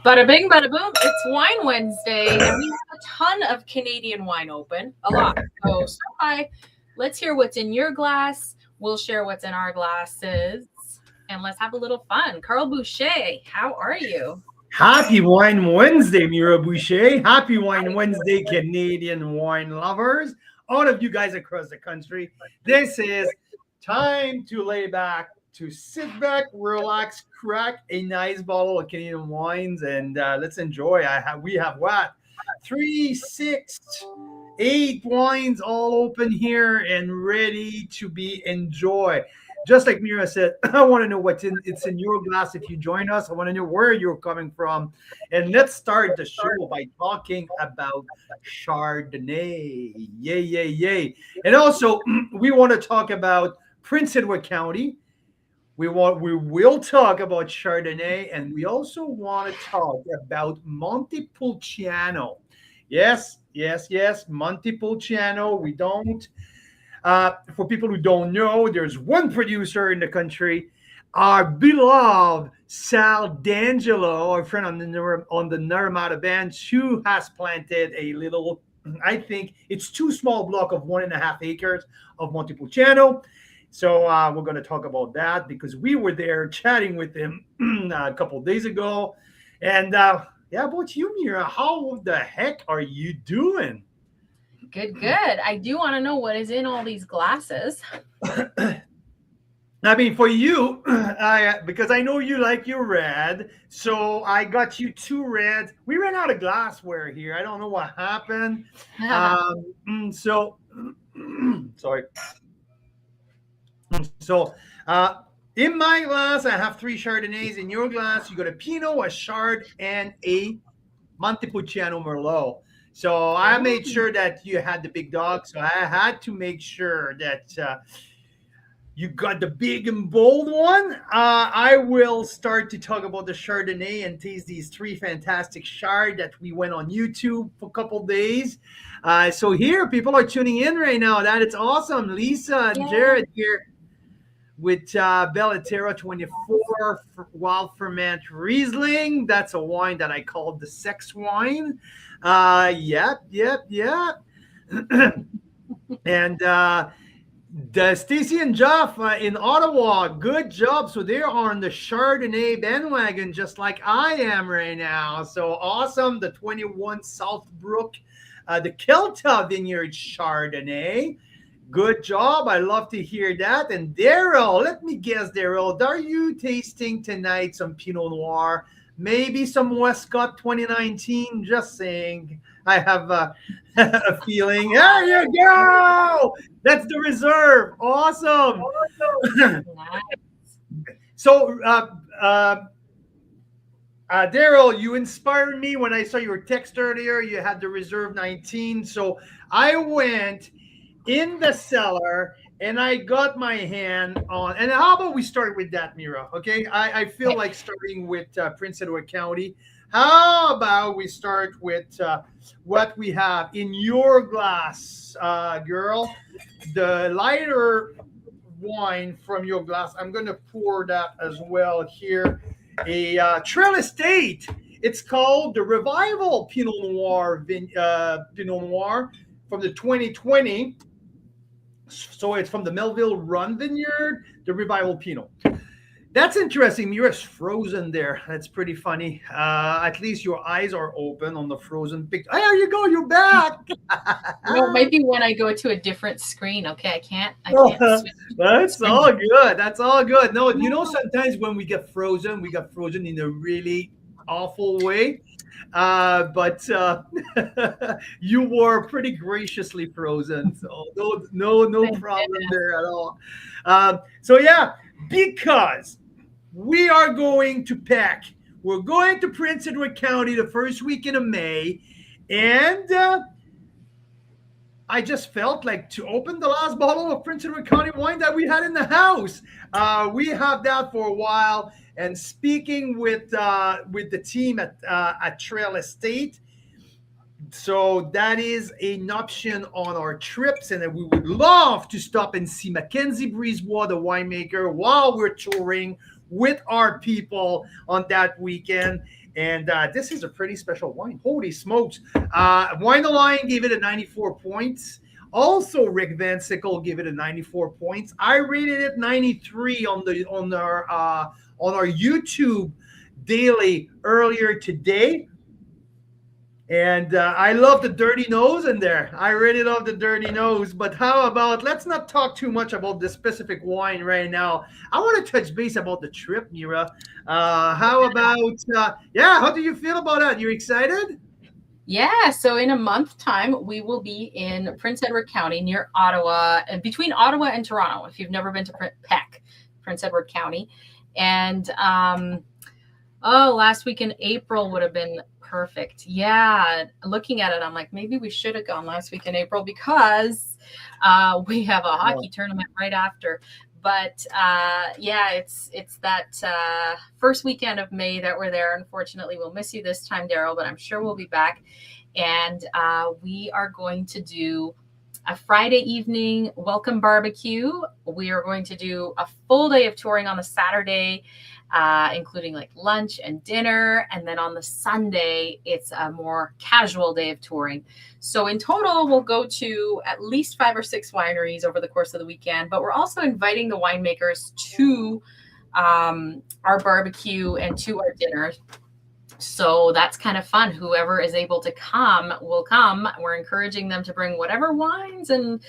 Bada bing, bada boom. It's Wine Wednesday, and we have a ton of Canadian wine open. A lot. So stop by. Let's hear what's in your glass. We'll share what's in our glasses. And let's have a little fun. Carl Boucher, how are you? Happy Wine Wednesday, Mira Boucher. Happy Wine Wednesday, Canadian wine lovers. All of you guys across the country. This is time to lay back, to sit back, relax, crack a nice bottle of Canadian wines, and let's enjoy. We have what? Three, six, eight wines all open here and ready to be enjoyed. Just like Mira said, I want to know it's in your glass. If you join us, I want to know where you're coming from. And let's start the show by talking about Chardonnay. Yay, yay, yay. And also, we want to talk about Prince Edward County. We will talk about Chardonnay, and we also want to talk about Montepulciano. Yes, yes, yes, Montepulciano. We don't for people who don't know, there's one producer in the country, our beloved Sal D'Angelo, our friend on the Naramata Bench, who has planted a little, I think it's two small block of 1.5 acres of Montepulciano. So we're going to talk about that because we were there chatting with him a couple of days ago. And yeah, about you, Mira, how the heck are you doing? Good, good. I do want to know what is in all these glasses. I mean, for you, because I know you like your red, so I got you two reds. We ran out of glassware here. I don't know what happened. So, sorry. So, in my glass, I have 3 Chardonnays. In your glass, you got a Pinot, a Chard, and a Montepulciano Merlot. So I made sure that you had the big dog. So I had to make sure that you got the big and bold one. I will start to talk about the Chardonnay and taste these 3 fantastic Chard that we went on YouTube for a couple days. So here, people are tuning in right now. That it's awesome. Lisa and Jared here with Bellatera 24 Wild Ferment Riesling. That's a wine that I called the sex wine. Yep. And the Stacy and Jeff in Ottawa, good job. So they are on the Chardonnay bandwagon, just like I am right now. So awesome. The 21 Southbrook, the Kelta Vineyard Chardonnay. Good job. I love to hear that. And Daryl, let me guess, Daryl, are you tasting tonight some Pinot Noir? Maybe some Westcott 2019. Just saying. I have a feeling. There you go. That's the reserve. Awesome. So, Daryl, you inspired me when I saw your text earlier. You had the reserve 19. So I went in the cellar and I got my hand on, and how about we start with that, Mira? Okay, I feel like starting with Prince Edward County. How about we start with what we have in your glass, girl? The lighter wine from your glass. I'm going to pour that as well here. A Trail Estate. It's called the Revival Pinot Noir from the 2020. So it's from the Melville Run Vineyard, the Revival Pinot. That's interesting. You're frozen there. That's pretty funny. At least your eyes are open on the frozen picture. Hey, there you go. You're back. No, maybe when I go to a different screen. Okay, I can't. That's all good. That's all good. No, you know, sometimes when we get frozen in a really awful way. But you were pretty graciously frozen, so no problem there at all. So yeah, because we are going to Peck. We're going to Prince Edward County the first weekend of May, and I just felt like to open the last bottle of Prince Edward County wine that we had in the house. We have that for a while. And speaking with the team at Trail Estate, so that is an option on our trips, and we would love to stop and see Mackenzie Brisebois, the winemaker, while we're touring with our people on that weekend. And this is a pretty special wine. Holy smokes. Wine the Lion gave it a 94 points. Also, Rick Van Sickle gave it a 94 points. I rated it 93 on our YouTube daily earlier today. And I love the dirty nose in there. I really love the dirty nose. But how about, let's not talk too much about this specific wine right now. I want to touch base about the trip, Mira. How about, how do you feel about that? You excited? Yeah, so in a month time, we will be in Prince Edward County near Ottawa, between Ottawa and Toronto, if you've never been to Peck, Prince Edward County. And, last week in April would have been perfect. Yeah, looking at it, I'm like, maybe we should have gone last week in April because we have a hockey tournament right after. But it's that first weekend of May that we're there. Unfortunately, we'll miss you this time, Daryl, but I'm sure we'll be back. And we are going to do a Friday evening welcome barbecue. We are going to do a full day of touring on the Saturday, including like lunch and dinner. And then on the Sunday, it's a more casual day of touring. So in total, we'll go to at least 5 or 6 wineries over the course of the weekend. But we're also inviting the winemakers to our barbecue and to our dinner. So that's kind of fun. Whoever is able to come will come. We're encouraging them to bring whatever wines and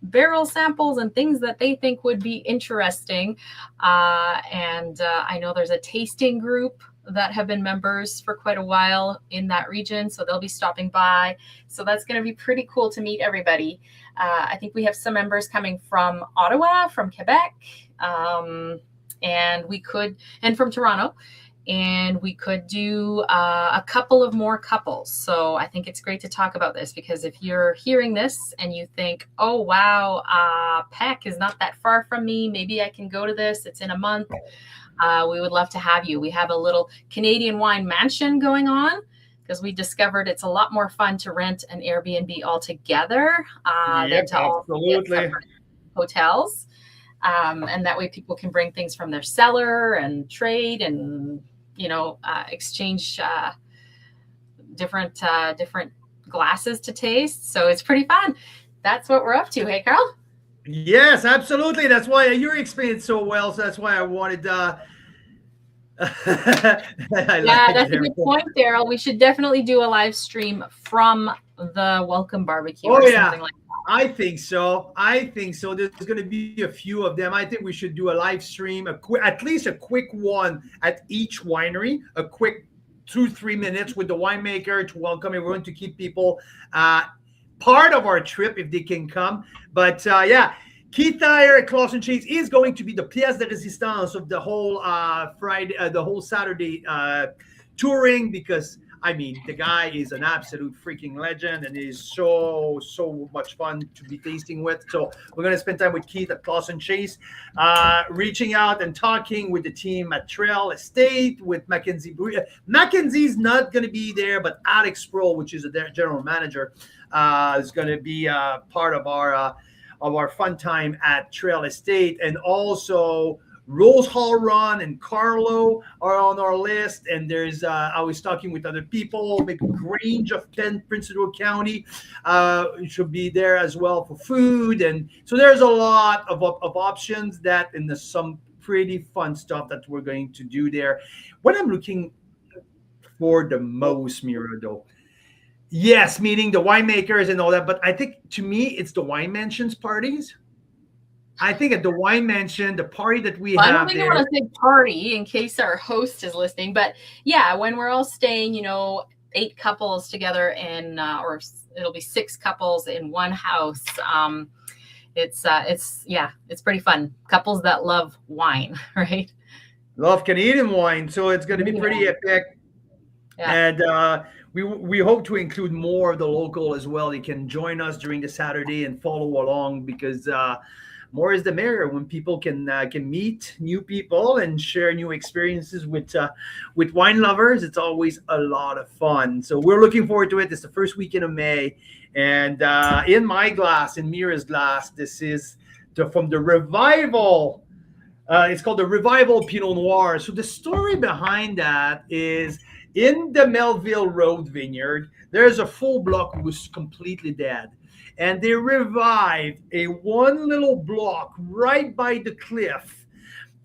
barrel samples and things that they think would be interesting. I know there's a tasting group that have been members for quite a while in that region. So they'll be stopping by. So that's going to be pretty cool to meet everybody. I think we have some members coming from Ottawa, from Quebec, and from Toronto. And we could do a couple of more couples. So I think it's great to talk about this because if you're hearing this and you think, oh, wow, Peck is not that far from me. Maybe I can go to this. It's in a month. We would love to have you. We have a little Canadian wine mansion going on because we discovered it's a lot more fun to rent an Airbnb altogether than to all get separate hotels. And that way people can bring things from their cellar and trade and exchange different glasses to taste. So it's pretty fun. That's what we're up to. Hey, Carl? Yes, absolutely. That's why you're explaining it so well. So that's why I wanted that's a good point, Daryl. We should definitely do a live stream from the welcome barbecue or something like that. I think so. There's going to be a few of them. I think we should do a live stream, at least a quick one at each winery, a quick 2-3 minutes with the winemaker to welcome everyone, to keep people part of our trip if they can come. But Keith Thayer at Clausen Chase is going to be the pièce de résistance of the whole Saturday touring, because the guy is an absolute freaking legend and is so much fun to be tasting with. So we're going to spend time with Keith at Clausen Chase, reaching out and talking with the team at Trail Estate, with Mackenzie. Mackenzie's not going to be there, but Alex Sproul, which is their general manager, is going to be part of our fun time at Trail Estate. And also Rose Hall Run and Carlo are on our list, and there's I was talking with other people. Maybe Grange of Prince Edward County should be there as well for food, and so there's a lot of options and there's some pretty fun stuff that we're going to do there. What I'm looking for the most, Mira, though, yes, meeting the winemakers and all that, but I think to me it's the wine mansions parties. I think at the wine mansion, the party that we have there. I don't think I want to say party in case our host is listening, but yeah, when we're all staying, 8 couples together in, or it'll be 6 couples in one house. It's pretty fun. Couples that love wine, right? Love Canadian wine, so it's going to be pretty epic. Yeah. And we hope to include more of the local as well. They can join us during the Saturday and follow along, because more is the merrier when people can meet new people and share new experiences with wine lovers. It's always a lot of fun. So we're looking forward to it. It's the first weekend of May. And in my glass, in Mira's glass, this is from the Revival. It's called the Revival Pinot Noir. So the story behind that is in the Melville Road vineyard, there's a full block was completely dead. And they revived a one little block right by the cliff.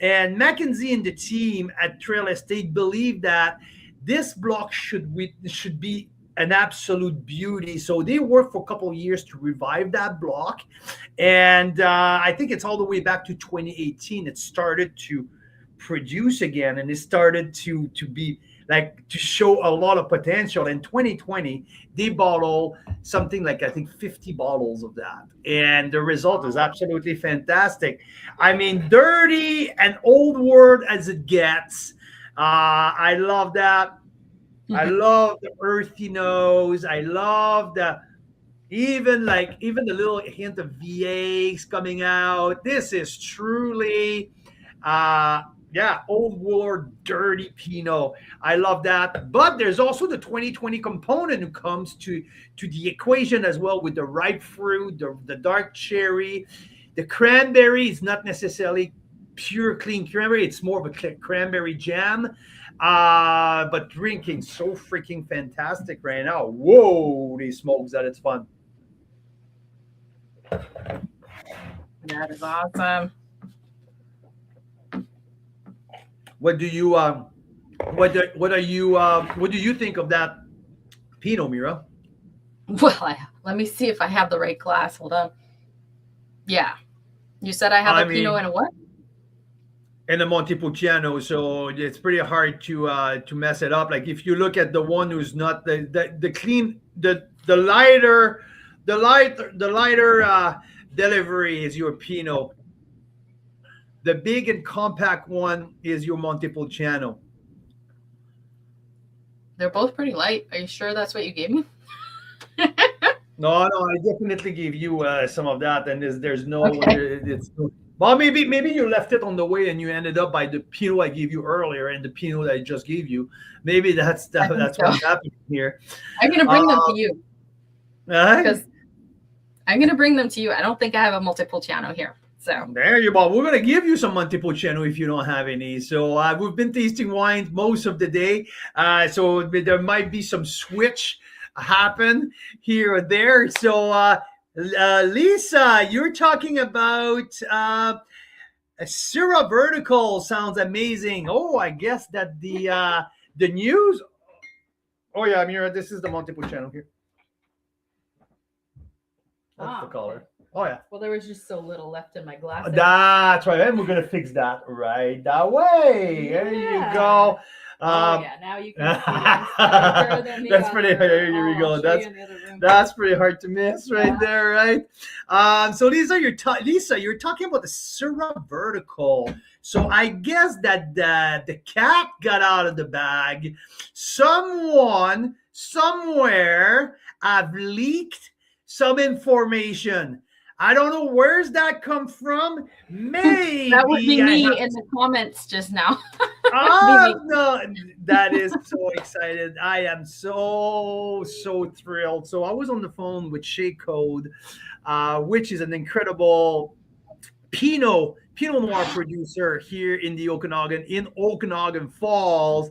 And Mackenzie and the team at Trail Estate believe that this block should be an absolute beauty. So they worked for a couple of years to revive that block. And I think it's all the way back to 2018. It started to produce again, and it started to be like to show a lot of potential. In 2020, they bottled something like I think 50 bottles of that, and the result is absolutely fantastic. I mean, dirty and old word as it gets. I love that. I love the earthy nose. I love the even the little hint of VAs coming out. This is truly old world dirty Pinot. I love that. But there's also the 2020 component who comes to the equation as well, with the ripe fruit, the dark cherry. The cranberry is not necessarily pure clean cranberry. It's more of a cranberry jam. But drinking so freaking fantastic right now. Whoa, these smokes, that it's fun. That is awesome. What do you what do you think of that Pinot, Mira? Well, let me see if I have the right glass. Hold on. Yeah, you said I have a Pinot and a what? And a Montepulciano, so it's pretty hard to mess it up. Like if you look at the one who's not the clean, the lighter delivery is your Pinot. The big and compact one is your Montepulciano. They're both pretty light. Are you sure that's what you gave me? No, I definitely gave you some of that, and there's no. Okay. Well, maybe you left it on the way and you ended up by the Pinot I gave you earlier and the Pinot that I just gave you. Maybe that's what's happening here. I'm gonna bring them to you. Because I'm gonna bring them to you. I don't think I have a Montepulciano here. So there you go. We're gonna give you some Montepulciano if you don't have any. So we've been tasting wines most of the day. So there might be some switch happen here or there. So Lisa, you're talking about a Syrah Vertical. Sounds amazing. Oh, I guess that the news. Oh yeah, Mira, this is the Montepulciano here. That's the color. Oh yeah. Well, there was just so little left in my glass. That's right. And we're gonna fix that right that way. Yeah. There you go. Now you can see that's pretty. Here we go. That's pretty hard to miss right there, right? So Lisa, you're talking about the Syrah Vertical. So I guess that the cat got out of the bag. Someone somewhere have leaked some information. I don't know where's that come from. Maybe that would be me in the comments just now. No, that is so excited. I am so thrilled. So I was on the phone with Shea Code, which is an incredible Pinot Noir producer here in the Okanagan Falls,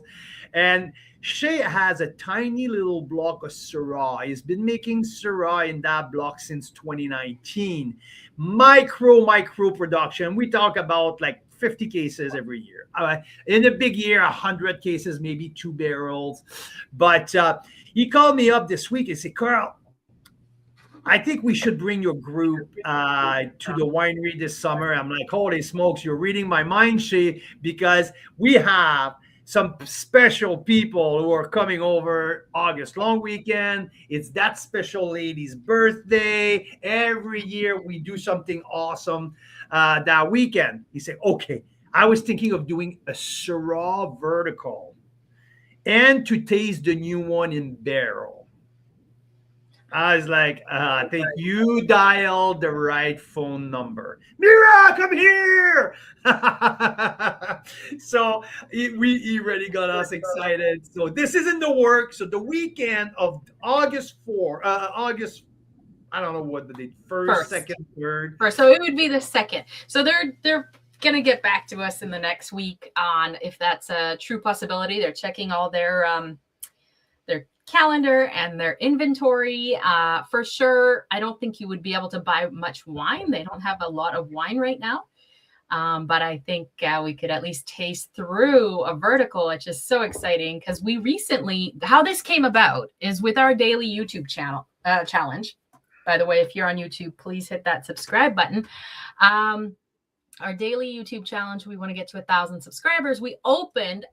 and Shea has a tiny little block of Syrah. He's been making Syrah in that block since 2019. Micro production. We talk about like 50 cases every year. In a big year, 100 cases, maybe 2 barrels. But he called me up this week and said, Carl, I think we should bring your group to the winery this summer. I'm like, holy smokes, you're reading my mind, Shea, because we have some special people who are coming over August long weekend. It's that special lady's birthday. Every year we do something awesome that weekend. He said, okay, I was thinking of doing a Syrah Vertical and to taste the new one in barrel. I was like, I think you dialed the right phone number. Mira, come here. So he really got us excited. So this is in the works. So the weekend of August, I don't know what the date, first, second, third. So it would be the second. So they're going to get back to us in the next week on if that's a true possibility. They're checking all their calendar and their inventory. For sure, I don't think you would be able to buy much wine. They don't have a lot of wine right now. But I think we could at least taste through a vertical, which is so exciting because we recently, how this came about is with our daily YouTube channel challenge. By the way, if you're on YouTube, please hit that subscribe button. Our daily YouTube challenge, we want to get to 1,000 subscribers. We opened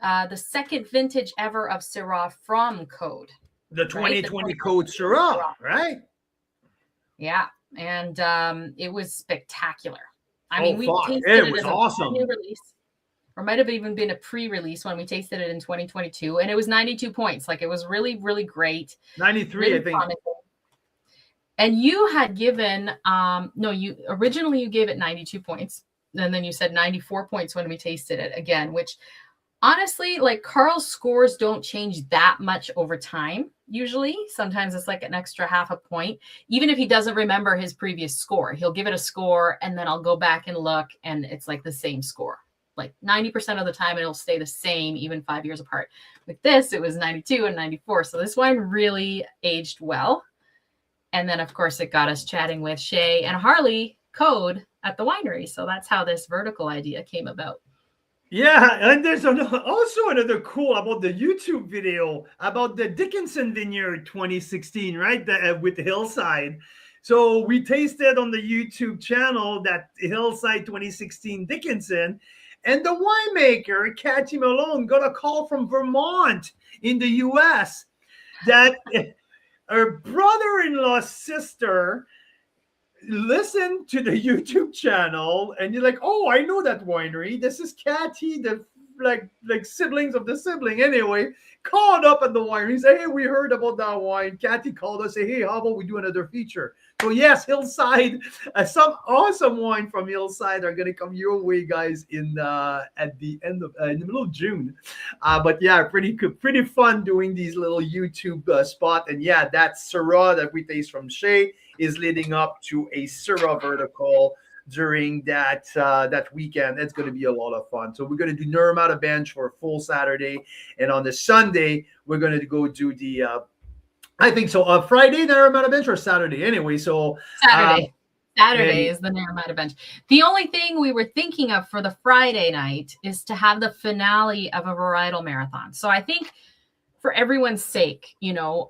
the second vintage ever of Syrah from Code. The 2020 Code Syrah, right? Yeah, and it was spectacular. I mean, we tasted it was awesome. New release, or might have even been a pre-release when we tasted it in 2022, and it was 92 points. Like, it was really, really great. 93, really, I think. Promising. And you had given, you originally gave it 92 points, and then you said 94 points when we tasted it again, which honestly, like, Carl's scores don't change that much over time. Usually, sometimes it's like an extra half a point. Even if he doesn't remember his previous score, he'll give it a score, and then I'll go back and look, and it's like the same score. Like 90% of the time, it'll stay the same, even 5 years apart. With this, it was 92 and 94. So this wine really aged well. And then, of course, it got us chatting with Shay and Harley Code at the winery. So that's how this vertical idea came about. Yeah, and there's also another cool about the YouTube video about the Dickinson Vineyard 2016, right? With the Hillside. So we tasted on the YouTube channel that Hillside 2016 Dickinson, and the winemaker, Cathy Malone, got a call from Vermont in the U.S. that her brother-in-law's sister listen to the YouTube channel, and you're like, oh, I know that winery. This is Cathy, the like siblings of the sibling. Anyway, called up at the winery, say, hey, we heard about that wine. Cathy called us, say, hey, how about we do another feature? So yes, Hillside, some awesome wine from Hillside are gonna come your way, guys, in at the end of in the middle of June. But yeah, pretty fun doing these little YouTube spot. And yeah, that Syrah that we taste from Shay is leading up to a Syrah vertical during that weekend. It's going to be a lot of fun. So we're going to do Nermata Bench for a full Saturday, and on the Sunday we're going to go do the I think so Friday Nermata Bench or Saturday. Anyway, so Saturday is the Nermata Bench. The only thing we were thinking of for the Friday night is to have the finale of a varietal marathon. So I think, for everyone's sake,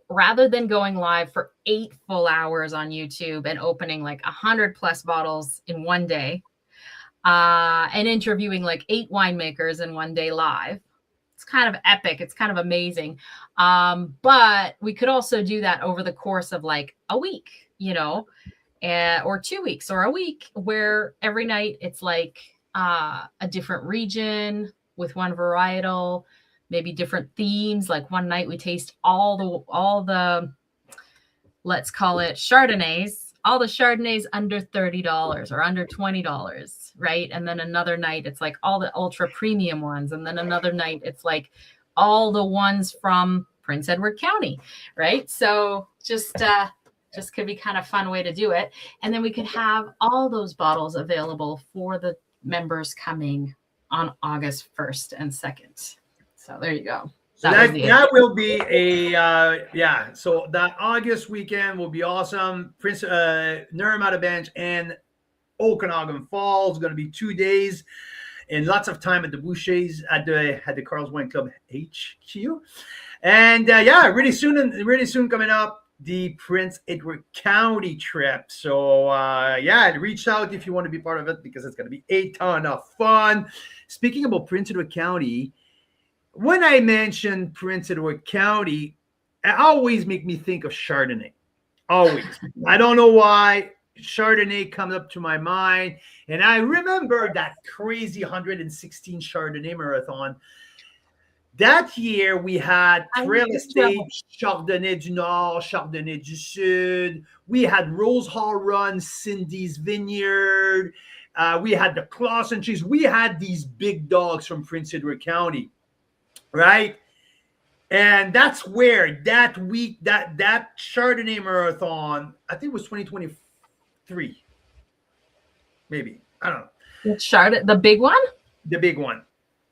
rather than going live for 8 full hours on YouTube and opening like 100+ bottles in one day, and interviewing like 8 winemakers in one day live, it's kind of epic. It's kind of amazing. But we could also do that over the course of like a week, or 2 weeks or a week, where every night it's like a different region with one varietal, maybe different themes. Like one night we taste all the let's call it Chardonnays, all the Chardonnays under $30 or under $20, right? And then another night it's like all the ultra premium ones, and then another night it's like all the ones from Prince Edward County, right? So just could be kind of fun way to do it. And then we could have all those bottles available for the members coming on August 1st and 2nd. So there you go. That will be a So that August weekend will be awesome. Prince Nermata Bench and Okanagan Falls, going to be 2 days, and lots of time at the Bouchers at the Carl's Wine Club HQ. And really soon coming up, the Prince Edward County trip. So reach out if you want to be part of it, because it's going to be a ton of fun. Speaking about Prince Edward County, when I mention Prince Edward County, it always make me think of Chardonnay. Always. I don't know why. Chardonnay comes up to my mind. And I remember that crazy 116 Chardonnay marathon. That year, we had Trail Estate, Chardonnay du Nord, Chardonnay du Sud. We had Rose Hall Run, Cindy's Vineyard. We had the Clausen Cheese. We had these big dogs from Prince Edward County. Right, and that's where that week that Chardonnay marathon, I think it was 2023, maybe, I don't know. The big one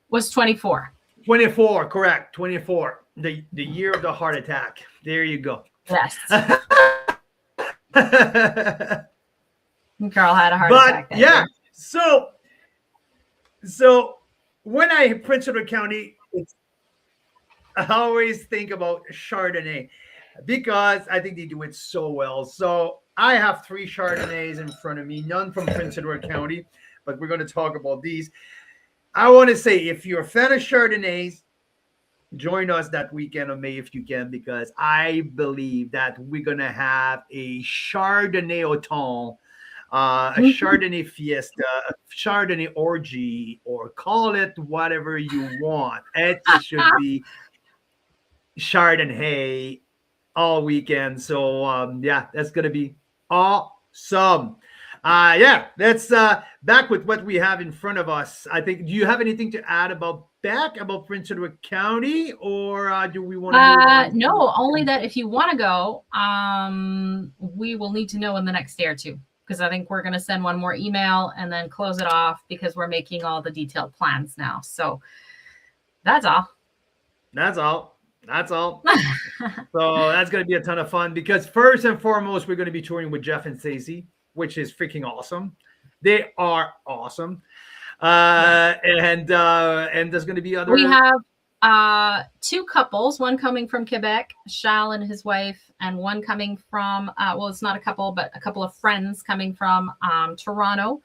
was 24. 24, correct. 24. The year of the heart attack. There you go. Yes. But Carl had a heart attack that yeah, year. so when I Prince Edward County, I always think about Chardonnay because I think they do it so well. So I have 3 Chardonnays in front of me, none from Prince Edward County, but we're going to talk about these. I want to say, if you're a fan of Chardonnays, join us that weekend of May if you can, because I believe that we're going to have a Chardonnay autumn, a Chardonnay fiesta, a Chardonnay orgy, or call it whatever you want. It should be Chardonnay all weekend. So yeah, that's gonna be awesome. Yeah, let's back with what we have in front of us. I think. Do you have anything to add about Prince Edward County, or do we want to move on? No, only that if you want to go, we will need to know in the next day or two, because I think we're going to send one more email and then close it off because we're making all the detailed plans now. So that's all. That's all. That's all. So that's going to be a ton of fun, because first and foremost, we're going to be touring with Jeff and Stacey, which is freaking awesome. They are awesome. And there's going to be other. We have 2 couples, one coming from Quebec, Charles and his wife, and one coming from, well, it's not a couple, but a couple of friends coming from Toronto.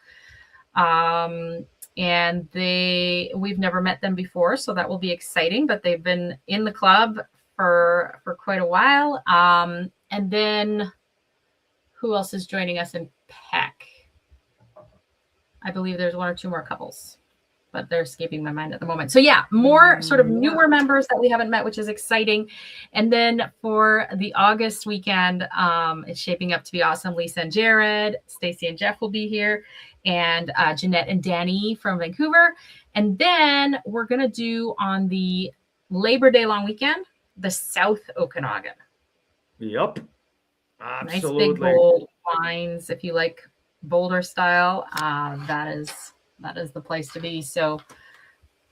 And we've never met them before, so that will be exciting, but they've been in the club for quite a while. And then who else is joining us in Peck? I believe there's 1 or 2 more couples, but they're escaping my mind at the moment. So yeah, more sort of newer members that we haven't met, which is exciting. And then for the August weekend, it's shaping up to be awesome. Lisa and Jared, Stacey and Jeff will be here, and Jeanette and Danny from Vancouver. And then we're going to do on the Labor Day long weekend, the South Okanagan. Yep. Absolutely. Nice big bold wines. If you like bolder style, that is the place to be. So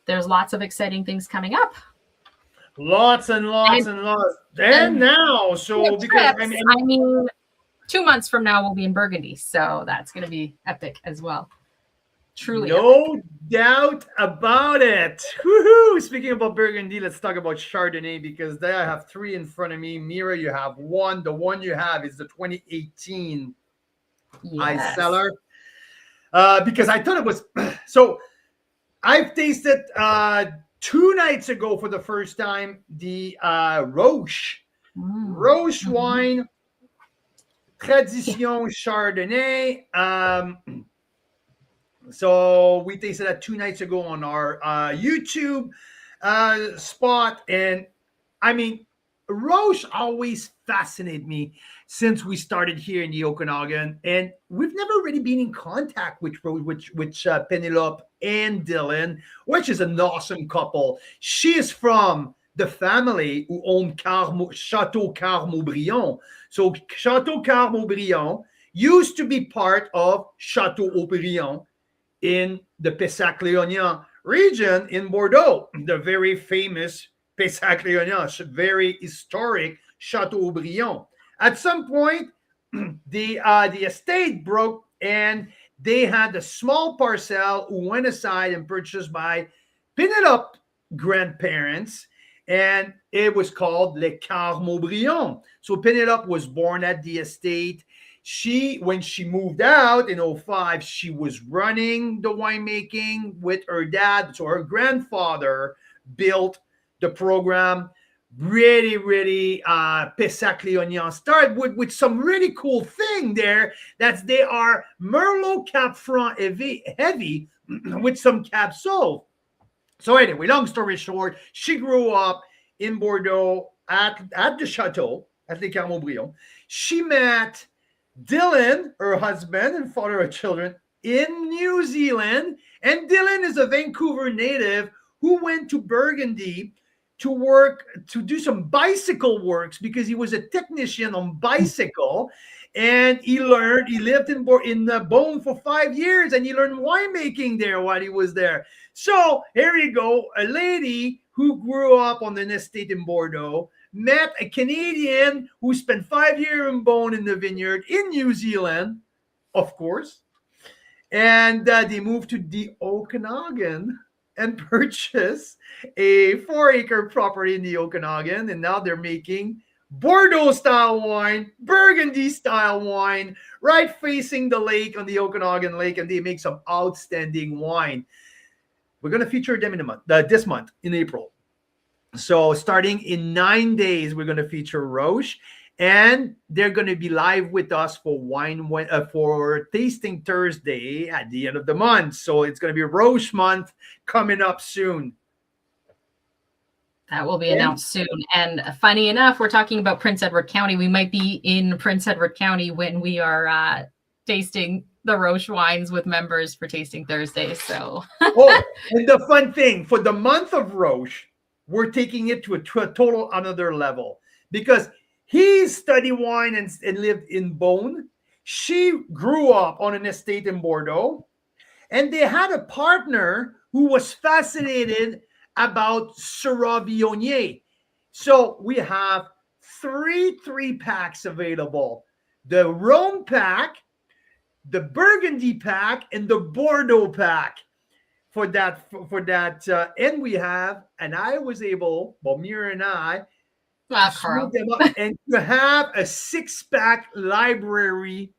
there's lots of exciting things coming up. Lots and lots and lots. And now, so because trips, I mean 2 months from now we'll be in Burgundy, so that's going to be epic as well. Truly no doubt about it. Woohoo! Speaking about Burgundy, let's talk about Chardonnay, because there I have 3 in front of me. Mira, you have 1. The one you have is the 2018 Ice Cellar. Because I thought it was so. I've tasted 2 nights ago for the first time the Roche wine Tradition Chardonnay. So we tasted that 2 nights ago on our YouTube spot, and I mean, Roche always fascinated me since we started here in the Okanagan, and we've never really been in contact with Penelope and Dylan, which is an awesome couple. She is from the family who owned Chateau Carmaubriand. So Chateau Carmaubriand used to be part of Chateau Haut-Briand in the Pessac-Léognan region in Bordeaux, the very famous Pessac-Léognan, very historic Chateau Haut-Briand. At some point, the estate broke, and they had a small parcel who went aside and purchased by Penelope grandparents, and it was called Les Carmaubriand. So Penelope was born at the estate. When she moved out in 2005, she was running the winemaking with her dad. So her grandfather built the program. Really, Pessac-Léognan started with some really cool thing there. They are Merlot Cab Franc heavy with some Cab Sauv. So anyway, long story short, she grew up in Bordeaux at the chateau, at Les Carmaubriand. She met Dylan, her husband and father of children, in New Zealand. And Dylan is a Vancouver native who went to Burgundy to do some bicycle works, because he was a technician on bicycle, and he lived in Beaune for 5 years, and he learned winemaking there while he was there. So here you go, a lady who grew up on an estate in Bordeaux, met a Canadian who spent 5 years in Beaune in the vineyard in New Zealand, of course. And they moved to the Okanagan and purchased a 4-acre property in the Okanagan. And now they're making Bordeaux style wine, Burgundy style wine, right facing the lake on the Okanagan Lake. And they make some outstanding wine. We're going to feature them in a month, this month in April. So starting in 9 days, we're going to feature Roche. And they're going to be live with us for Tasting Thursday at the end of the month. So it's going to be Roche month coming up soon. That will be announced soon. And funny enough, we're talking about Prince Edward County. We might be in Prince Edward County when we are tasting the Roche wines with members for Tasting Thursday. So, and the fun thing for the month of Roche, we're taking it to a total another level because he studied wine and lived in Beaune. She grew up on an estate in Bordeaux. And they had a partner who was fascinated about Syrah Viognier. So we have three packs available. The Rhone pack, the Burgundy pack, and the Bordeaux pack. For that, and we have, and I was able, Mira and I, Carl, them up and to have a 6-pack library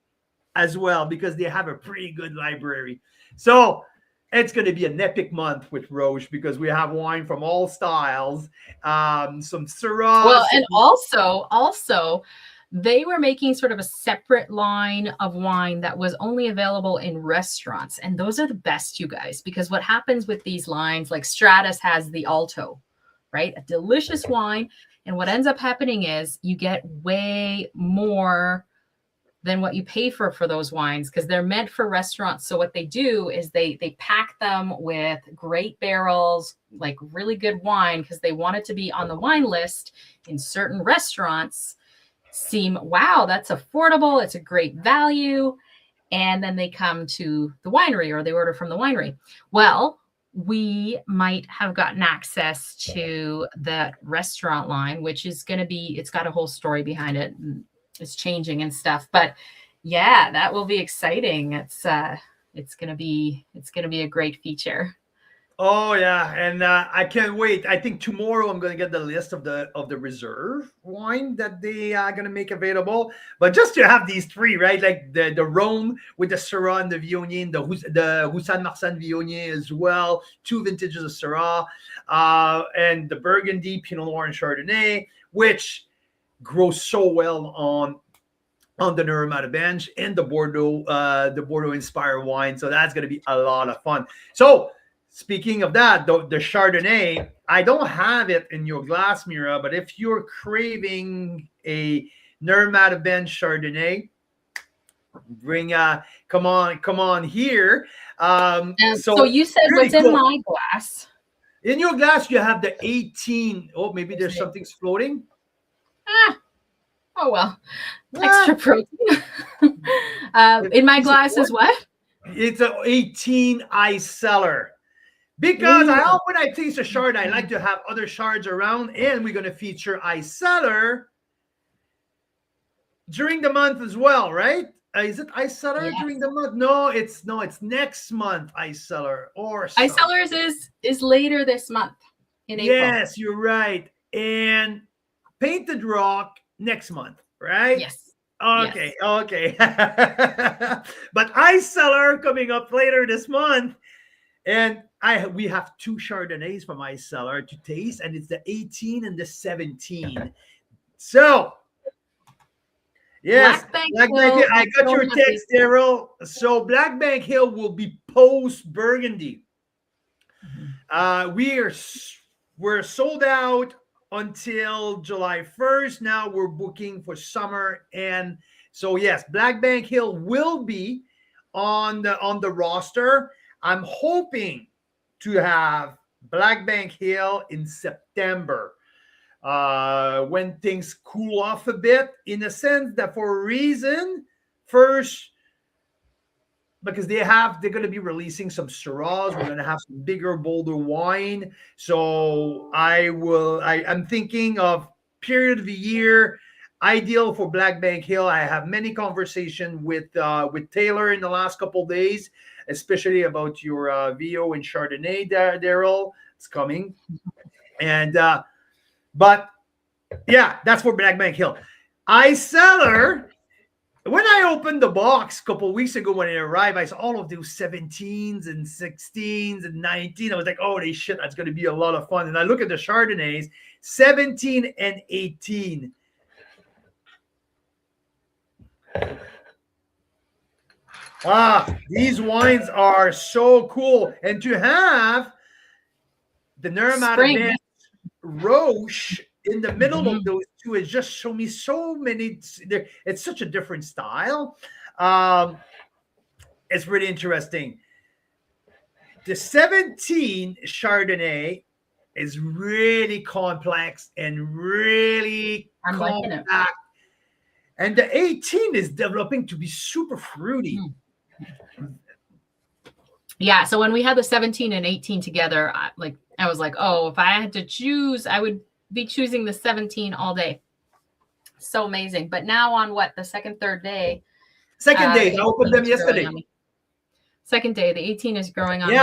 as well because they have a pretty good library. So it's going to be an epic month with Roche because we have wine from all styles, some Syrah. Well, and also, they were making sort of a separate line of wine that was only available in restaurants, and those are the best, you guys, because what happens with these lines, like Stratus has the Alto, right? A delicious wine. And what ends up happening is you get way more than what you pay for those wines because they're meant for restaurants. So what they do is they pack them with great barrels, like really good wine, because they want it to be on the wine list in certain restaurants. Wow, that's affordable. It's a great value. And then they come to the winery or they order from the winery. Well, we might have gotten access to that restaurant line, which is going to be, it's got a whole story behind it. And it's changing and stuff, but yeah, that will be exciting. It's going to be a great feature. Oh yeah. And I can't wait. I think tomorrow I'm going to get the list of the reserve wine that they are going to make available. But just to have these three, right? Like the Rhone with the Syrah and the Viognier, and the Roussanne Marsanne Viognier as well. 2 vintages of Syrah, and the Burgundy, Pinot Noir, and Chardonnay, which grows so well on the Neuromatic bench, and the Bordeaux inspired wine. So that's going to be a lot of fun. So speaking of that, the Chardonnay, I don't have it in your glass, Mira, but if you're craving a Neuromatic bench Chardonnay, come on here. So you said really what's cool. In my glass? In your glass, you have the 18. Oh, maybe there's something floating. Oh well, extra protein. In my glass is what? It's an 18 ice cellar. Because when I taste a Chard, I like to have other Chards around, and we're going to feature ice cellar during the month as well, right? Is it ice cellar during the month? No, it's next month. Ice cellar or ice cellars is later this month in April. Yes, you're right. And Painted Rock next month, right? Yes. Okay. But ice cellar coming up later this month, and we have 2 Chardonnays from ice cellar to taste, and it's the 18 and the 17. So. Yes, Black Bank Hill. I got your text, Daryl. So Black Bank Hill will be post Burgundy. We're sold out until July 1st. Now we're booking for summer, and so yes, Black Bank Hill will be on the roster. I'm hoping to have Black Bank Hill in September. When things cool off a bit, in a sense that for a reason, first, because they're going to be releasing some Syrahs. We're going to have some bigger, bolder wine. So I'm thinking of period of the year ideal for Black Bank Hill. I have many conversations with Taylor in the last couple of days, especially about your VO and Chardonnay, Daryl. It's coming. And but yeah, that's for Black Bank Hill. Iceller, when I opened the box a couple of weeks ago when it arrived, I saw all of those 17s and 16s and 19. I was like, holy shit, that's going to be a lot of fun. And I look at the Chardonnays, 17 and 18. These wines are so cool. And to have the Neuromatic Roche in the middle of those two has just shown me so many. It's such a different style. It's really interesting. The 17 Chardonnay is really complex and really compact. And the 18 is developing to be super fruity. Yeah. So when we had the 17 and 18 together, I was like, oh, if I had to choose, I would be choosing the 17 all day. So amazing. But now on the third day? Second day. I opened them yesterday. Second day. The 18 is growing on me.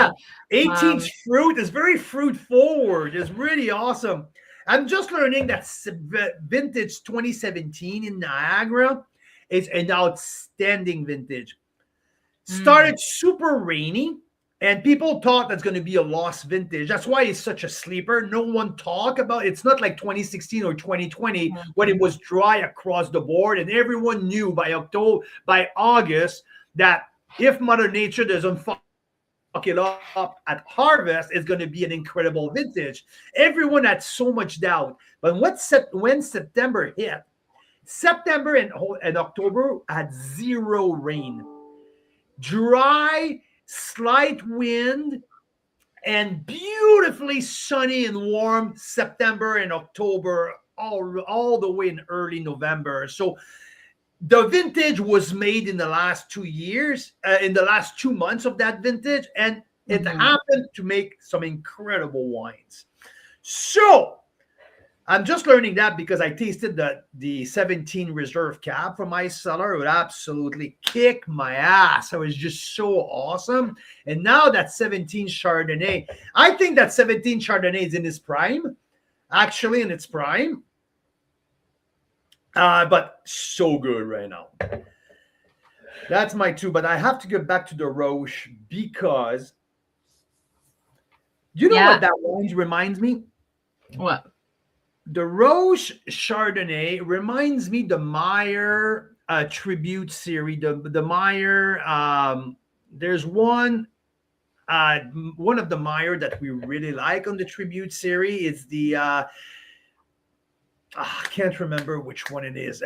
18's fruit is very fruit forward. It's really awesome. I'm just learning that vintage 2017 in Niagara is an outstanding vintage. Started super rainy. And people thought that's going to be a lost vintage. That's why it's such a sleeper. No one talk about it. It's not like 2016 or 2020 when it was dry across the board. And everyone knew by August that if Mother Nature doesn't fuck it up at harvest, it's going to be an incredible vintage. Everyone had so much doubt. But when September hit, September and October had zero rain. Dry, slight wind, and beautifully sunny and warm September and October, all the way in early November. So the vintage was made in the last 2 years, in the last 2 months of that vintage, and it happened to make some incredible wines. So I'm just learning that because I tasted the 17 Reserve Cab from Iceller. It would absolutely kick my ass. It was just so awesome. And now that 17 Chardonnay, I think that 17 Chardonnay is in its prime, actually in its prime. But so good right now. That's my two. But I have to get back to the Roche because you know what that wine reminds me? What? The Roche Chardonnay reminds me the Meyer tribute series. The Meyer, there's one of the Meyer that we really like on the tribute series. It's the I can't remember which one it is.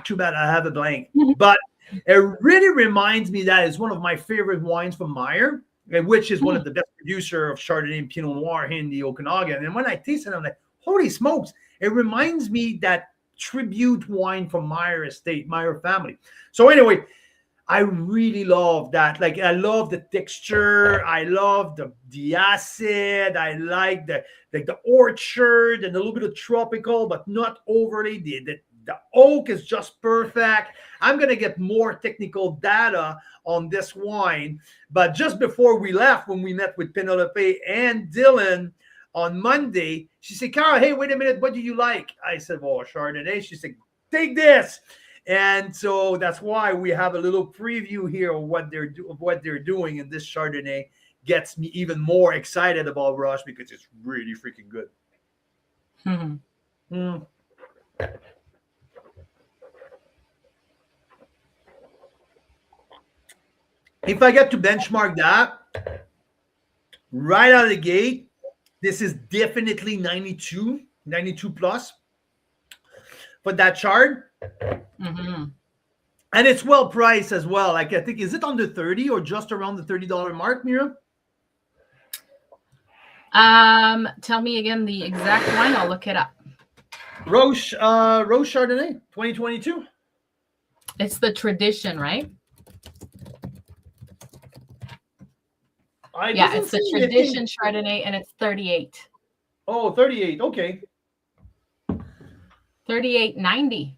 Too bad I have a blank. But it really reminds me that it's one of my favorite wines from Meyer, which is one of the best producer of Chardonnay and Pinot Noir here in the Okanagan. And when I tasted it, I'm like, holy smokes, it reminds me that tribute wine from Meyer Estate, Meyer family. So anyway, I really love that. Like, I love the texture. I love the acid. I like the orchard and a little bit of tropical, but not overly. The oak is just perfect. I'm going to get more technical data on this wine. But just before we left, when we met with Penelope and Dylan on Monday, she said, Carl, hey, wait a minute. What do you like? I said, well, Chardonnay. She said, take this. And so that's why we have a little preview here of what they're doing. And this Chardonnay gets me even more excited about Roche because it's really freaking good. If I get to benchmark that right out of the gate, this is definitely 92 plus for that Chard. And it's well priced as well. Like, I think, is it under 30 or just around the $30 mark, Mira? Tell me again the exact wine. I'll look it up. Roche Chardonnay 2022. It's the tradition, right? I Yeah, doesn't it's the see Tradition anything. Chardonnay, and it's 38. Oh, 38. Okay. 38.90.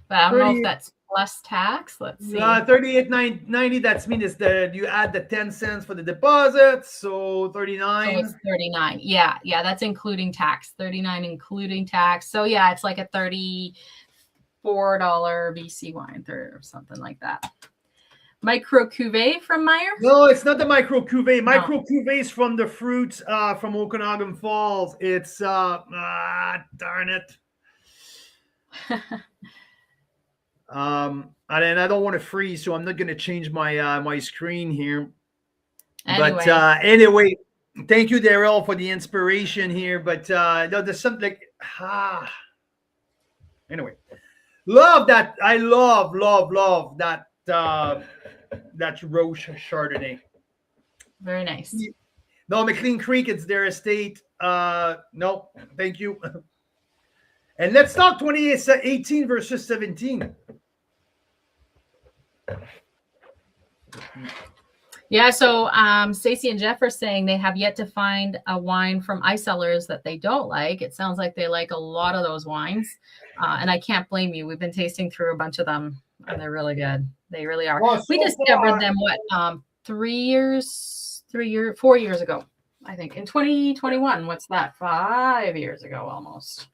But I don't know if 38. that's plus tax. Let's see. 38.90. That's mean is that you add the 10 cents for the deposit, so So 39. it's 39. Yeah, that's including tax. 39 including tax. So yeah, it's like a $34 BC wine or something like that. Micro cuvee from Meyer? No, it's not the micro cuvee. No. Micro cuvee is from the fruits from Okanagan Falls. It's darn it. And I don't want to freeze, so I'm not going to change my my screen here. Anyway. But anyway, thank you, Daryl, for the inspiration here. But no, there's something. Anyway, love that. I love that that Roche Chardonnay. Very nice. No, McLean Creek, it's their estate. No, thank you. And let's talk 2018 versus 17. Yeah, so Stacey and Jeff are saying they have yet to find a wine from ice cellars that they don't like. It sounds like they like a lot of those wines, and I can't blame you. We've been tasting through a bunch of them, and they're really good. They really are. Well, we discovered them 4 years ago, I think, in 2021. What's that? 5 years ago, almost.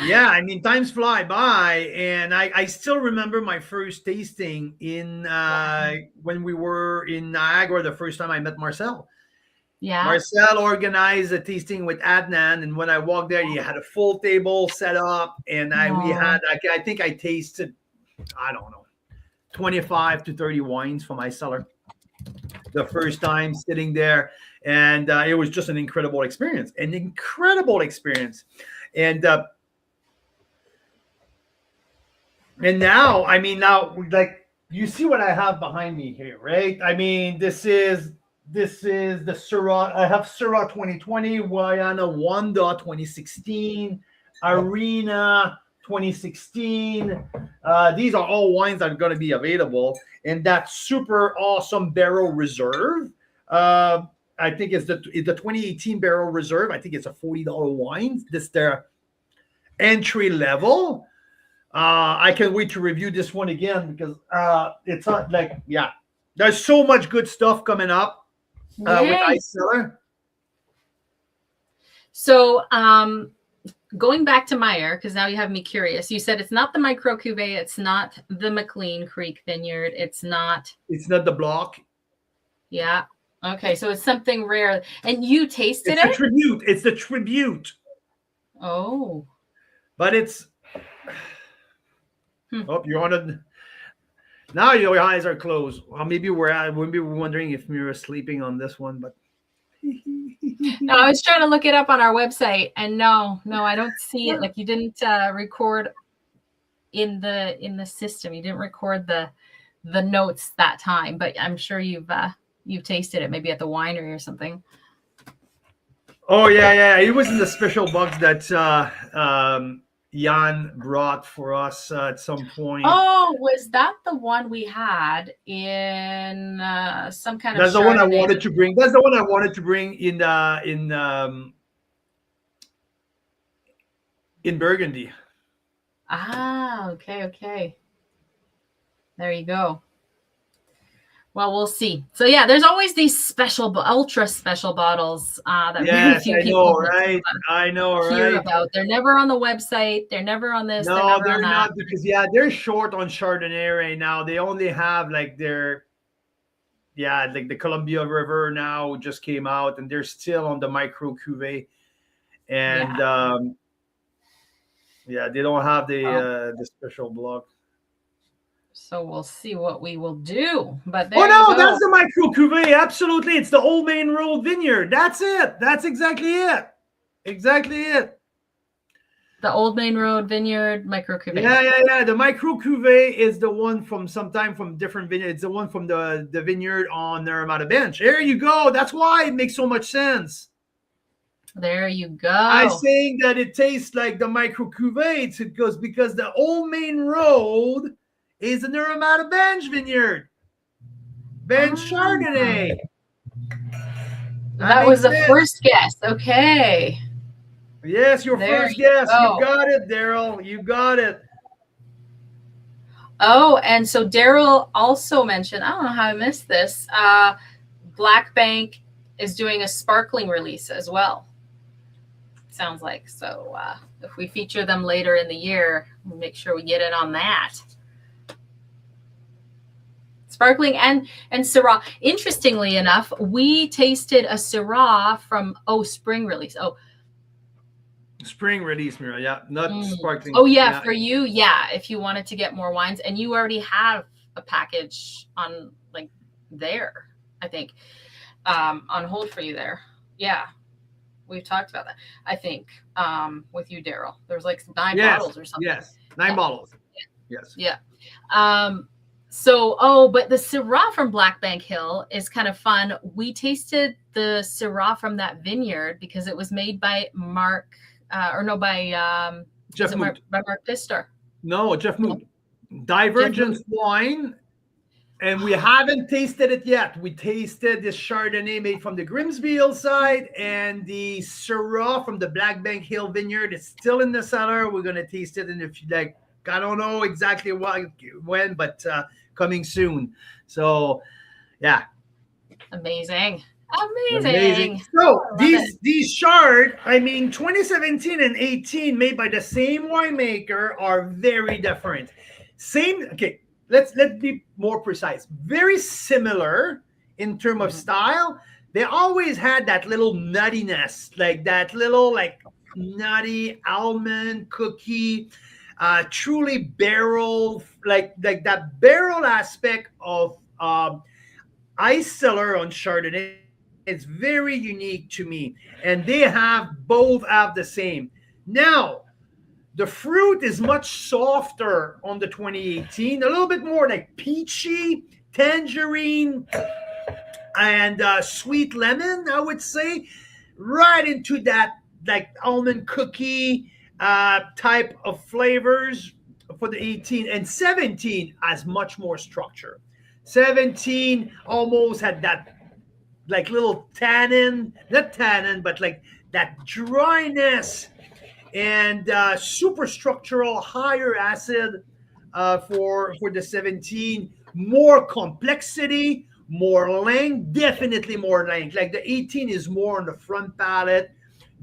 Yeah, I mean, times fly by, and I still remember my first tasting in when we were in Niagara the first time I met Marcel. Yeah, Marcel organized a tasting with Adnan, and when I walked there, he had a full table set up, and we had I think I tasted, I don't know, 25 to 30 wines from my cellar the first time sitting there, and it was just an incredible experience. And now, I mean, like, you see what I have behind me here, right? I mean, this is the Syrah. I have Syrah 2020, Wayana Wanda 2016, Arena 2016. These are all wines that are going to be available. And that super awesome barrel reserve. I think it's the 2018 barrel reserve. I think it's a $40 wine. This their entry level. I can't wait to review this one again because it's not like, yeah, there's so much good stuff coming up with Ice Cellar. So going back to Meyer, because now you have me curious. You said it's not the micro cuvee, it's not the McLean Creek Vineyard, it's not the block. Yeah. Okay, so it's something rare, and you tasted it. It's the tribute. Oh, but it's. Oh, you're on it. Now your eyes are closed. Well, maybe we're wondering if Mira's sleeping on this one, but. No, I was trying to look it up on our website, and no, I don't see it. Like, you didn't record in the system. You didn't record the notes that time, but I'm sure you've tasted it, maybe at the winery or something. Oh yeah. It was in the special box that Jan brought for us at some point. Oh, was that the one we had in some kind of? That's the one I wanted to bring. That's the one I wanted to bring in Burgundy. Ah, okay. There you go. Well, we'll see. So yeah, there's always these special, ultra special bottles that very few people I know, hear right? about. They're never on the website. They're never on this. No, they're not, because they're short on Chardonnay right now. They only have like like the Columbia River now just came out, and they're still on the micro cuvee, and they don't have the special block. So we'll see what we will do. But that's the micro cuvee. Absolutely. It's the Old Main Road Vineyard. That's it. That's exactly it. The Old Main Road Vineyard micro cuvee. Yeah. The micro cuvee is the one from different vineyards. It's the one from the vineyard on the Ramada Bench. There you go. That's why it makes so much sense. There you go. I'm saying that it tastes like the micro cuvee. Because the Old Main Road is in the Ramada Bench Vineyard. Bench Chardonnay. That That makes was the sense. first guess. Okay. Yes, your There first you guess. You go. got it, Daryl. You got it. Oh, and so Daryl also mentioned, I don't know how I missed this. Black Bank is doing a sparkling release as well. Sounds like. So if we feature them later in the year, we'll make sure we get in on that. Sparkling and Syrah. Interestingly enough, we tasted a Syrah from spring release. Spring release, Mira. Yeah, not sparkling. Oh yeah, for you, yeah. If you wanted to get more wines, and you already have a package on like there, I think, on hold for you there. Yeah, we've talked about that. I think with you, Daryl. There's like 9 bottles or something. Yes, 9 bottles. Yes. Yeah. But the Syrah from Black Bank Hill is kind of fun. We tasted the Syrah from that vineyard because it was made by Jeff Moot. By Mark Pfister. No, Jeff Moot. Divergence wine, and we haven't tasted it yet. We tasted this Chardonnay made from the Grimsby Hillside, and the Syrah from the Black Bank Hill Vineyard is still in the cellar. We're gonna taste it in I don't know exactly when, but coming soon. So, yeah. Amazing. So these Chard, 2017 and 18 made by the same winemaker are very different. Okay, let's be more precise. Very similar in terms of style. They always had that little nuttiness, like that little nutty almond cookie, truly barrel, like that barrel aspect of ice cellar on Chardonnay. It's very unique to me, and they both have the same. Now, the fruit is much softer on the 2018, a little bit more like peachy, tangerine, and sweet lemon, I would say, right into that like almond cookie type of flavors for the 18, and 17 has much more structure. 17 almost had that like little not tannin, but like that dryness and super structural, higher acid for the 17, more complexity, more length, definitely more length. Like the 18 is more on the front palate,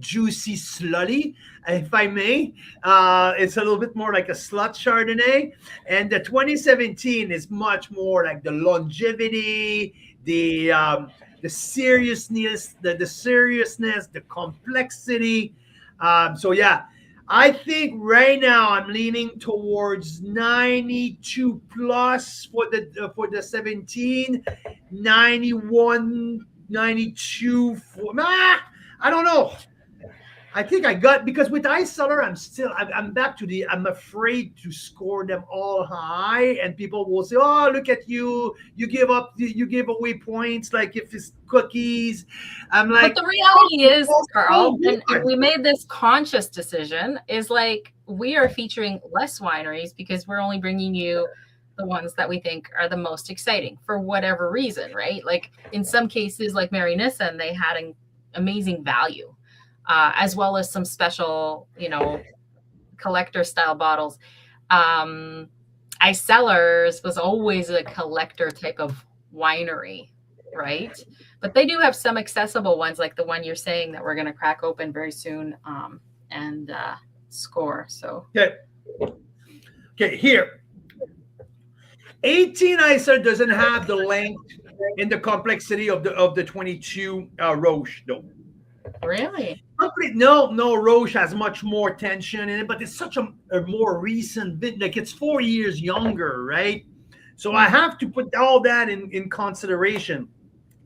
juicy, slutty, if I may. It's a little bit more like a slut Chardonnay. And the 2017 is much more like the longevity, the seriousness, the complexity. So yeah, I think right now I'm leaning towards 92 plus for the 17, 91, 92 for I don't know. I think I got, because with ice cellar, I'm back to I'm afraid to score them all high, and people will say, "Oh, look at you! You give away points like if it's cookies." I'm like, but the reality is, Carl, and we made this conscious decision, is like we are featuring less wineries because we're only bringing you the ones that we think are the most exciting for whatever reason, right? Like in some cases, like Mary Nissen, they had an amazing value. As well as some special, collector style bottles. Ice Cellars was always a collector type of winery, right? But they do have some accessible ones, like the one you're saying that we're going to crack open very soon and score. So okay, here. 18 ISO doesn't have the length and the complexity of the 22 Roche, though. Really? No, Roche has much more tension in it, but it's such a more recent bit. Like it's 4 years younger, right? So I have to put all that in consideration.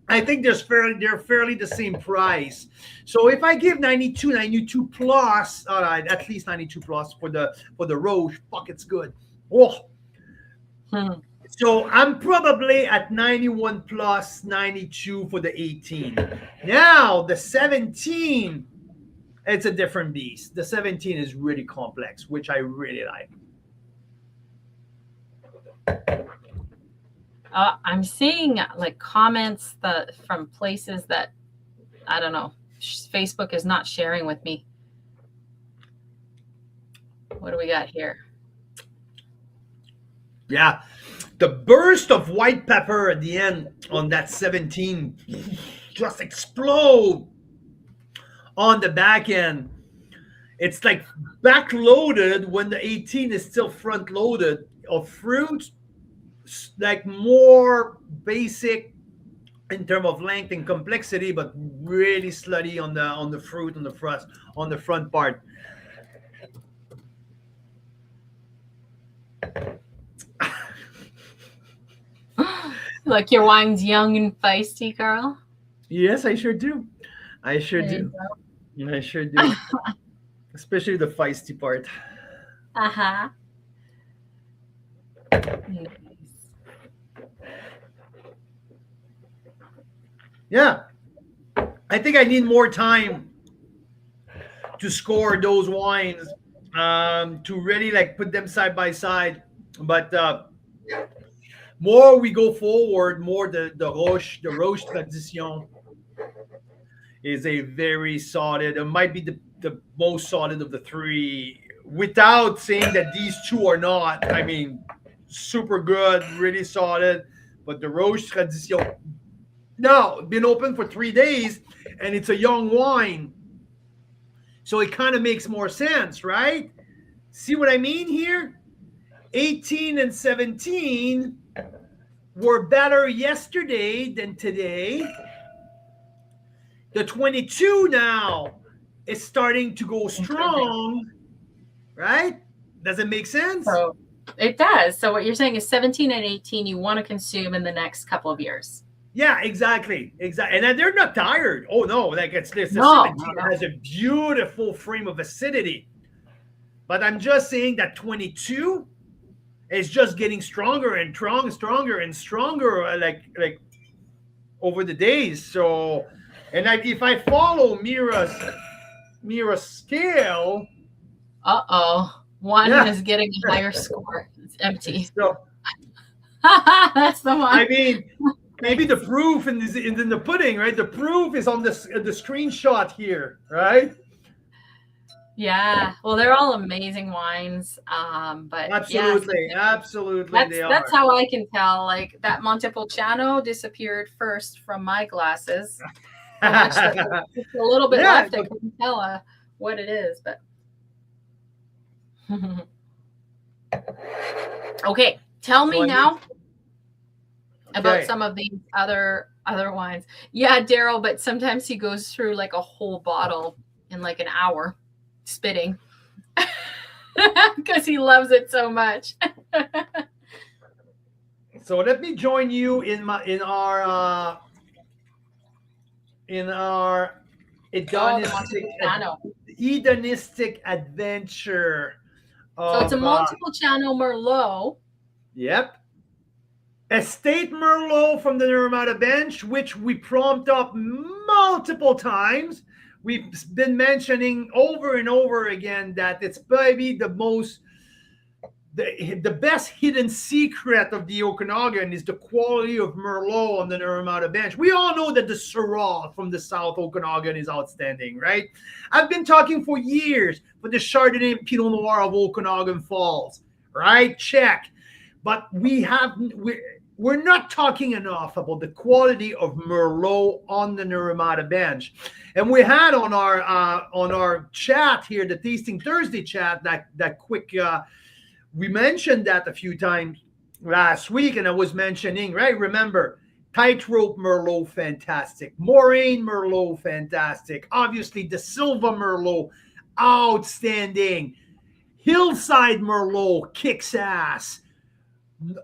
I think they're fairly the same price. So if I give 92 plus, at least 92 plus for the Roche, fuck, it's good. Oh. So I'm probably at 91 plus 92 for the 18. Now the 17, it's a different beast. The 17 is really complex, which I really like. I'm seeing like comments from places that I don't know. Facebook is not sharing with me. What do we got here? Yeah. The burst of white pepper at the end on that 17 just explode on the back end. It's like back-loaded when the 18 is still front-loaded of fruit, like more basic in terms of length and complexity, but really slutty on the fruit on the front part. Like your wine's young and feisty, Carl. Yes, I sure do. I sure do. I sure do. Especially the feisty part. Uh-huh. Nice. Yeah. I think I need more time to score those wines, to really like put them side by side. But more we go forward, more the Roche Tradition is a very solid. It might be the most solid of the three, without saying that these two are not. I mean, super good, really solid. But the Roche Tradition, now been open for 3 days, and it's a young wine, so it kind of makes more sense, right? See what I mean here? 18 and 17 were better yesterday than today. The 22 now is starting to go strong, right? Does it make sense? So it does. So what you're saying is 17 and 18 you want to consume in the next couple of years. Yeah, exactly. And then they're not tired. Oh no, like it's this. The No, 17 has a beautiful frame of acidity. But I'm just saying that 22 is just getting stronger and stronger and stronger, like over the days. So, and if I follow Mira's scale, one is getting a higher score. It's empty. So, that's the one. I mean, maybe the proof is in the pudding, right? The proof is on the screenshot here, right? Yeah, well, they're all amazing wines, but absolutely, that's how I can tell. Like that Montepulciano disappeared first from my glasses. So much that there's a little bit left. I couldn't tell what it is, but okay. Tell me now about some of these other wines. Yeah, Daryl, but sometimes he goes through like a whole bottle in like an hour. Spitting because he loves it so much. So let me join you in our hedonistic adventure. So it's a Montepulciano Merlot. Yep. Estate Merlot from the Naramata bench, which we prompt up multiple times. We've been mentioning over and over again that it's maybe the best hidden secret of the Okanagan is the quality of Merlot on the Naramata bench. We all know that the Syrah from the South Okanagan is outstanding, right? I've been talking for years for the Chardonnay and Pinot Noir of Okanagan Falls, right? Check. But we're not talking enough about the quality of Merlot on the Naramata bench. And we had on our chat here, the Tasting Thursday chat, that quick, we mentioned that a few times last week, and I was mentioning, right? Remember, Tightrope Merlot, fantastic. Moraine Merlot, fantastic. Obviously, the Silva Merlot, outstanding. Hillside Merlot, kicks ass.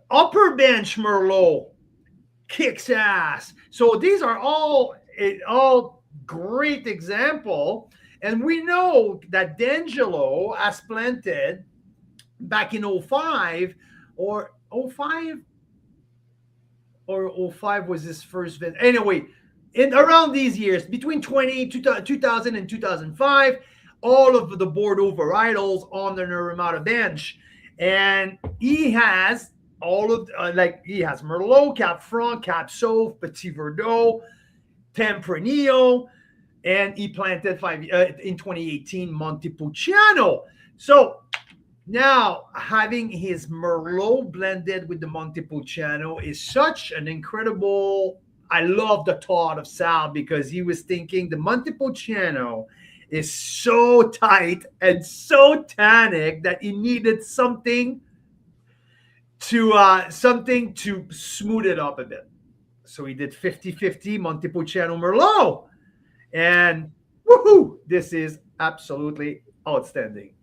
Upper Bench Merlot, kicks ass. So these are all great example, and we know that D'Angelo has planted back in 05 or 05 was his first vintage. Anyway, in around these years between 2000 and 2005, all of the Bordeaux varietals on the Naramata bench, and he has all of he has Merlot, Cap Franc, Cap Sauv, Petit Verdot, Tempranillo, and he planted in 2018 Montepulciano. So now having his Merlot blended with the Montepulciano is such an incredible. I love the thought of Sal because he was thinking the Montepulciano is so tight and so tannic that he needed something to smooth it up a bit. So he did 50-50 Montepulciano Merlot. And woohoo, this is absolutely outstanding.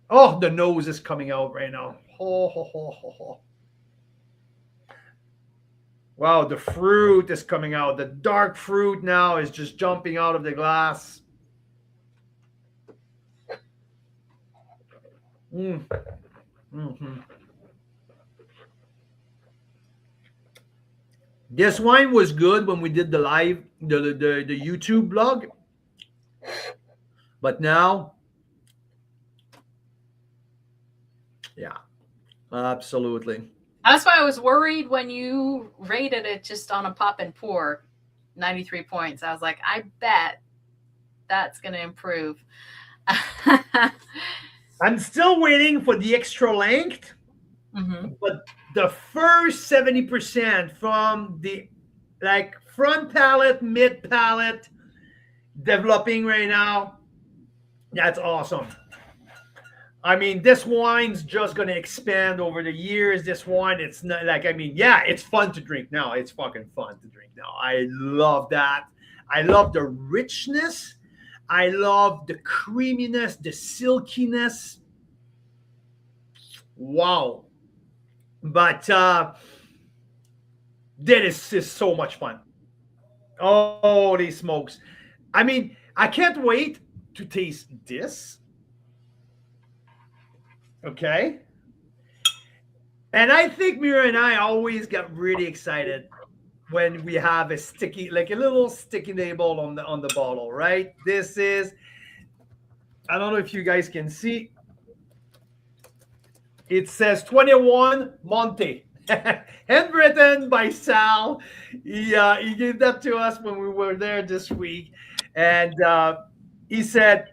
Oh, the nose is coming out right now. Ho, ho, ho, ho, ho. Wow, the fruit is coming out. The dark fruit now is just jumping out of the glass. Mm-hmm. This wine was good when we did the live, the YouTube blog. But now, yeah, absolutely. That's why I was worried when you rated it just on a pop and pour, 93 points. I was like, I bet that's going to improve. I'm still waiting for the extra length, but the first 70% from the front palate, mid palate, developing right now, that's awesome. I mean, this wine's just going to expand over the years. This wine, it's not it's fun to drink now. It's fucking fun to drink now. I love that. I love the richness. I love the creaminess, the silkiness. Wow. But this is so much fun. Holy smokes. I mean, I can't wait to taste this. Okay. And I think Mira and I always get really excited when we have a sticky, like a little sticky label on the bottle, right? This is, I don't know if you guys can see. It says 21 Monte. Handwritten by Sal. He gave that to us when we were there this week. And he said,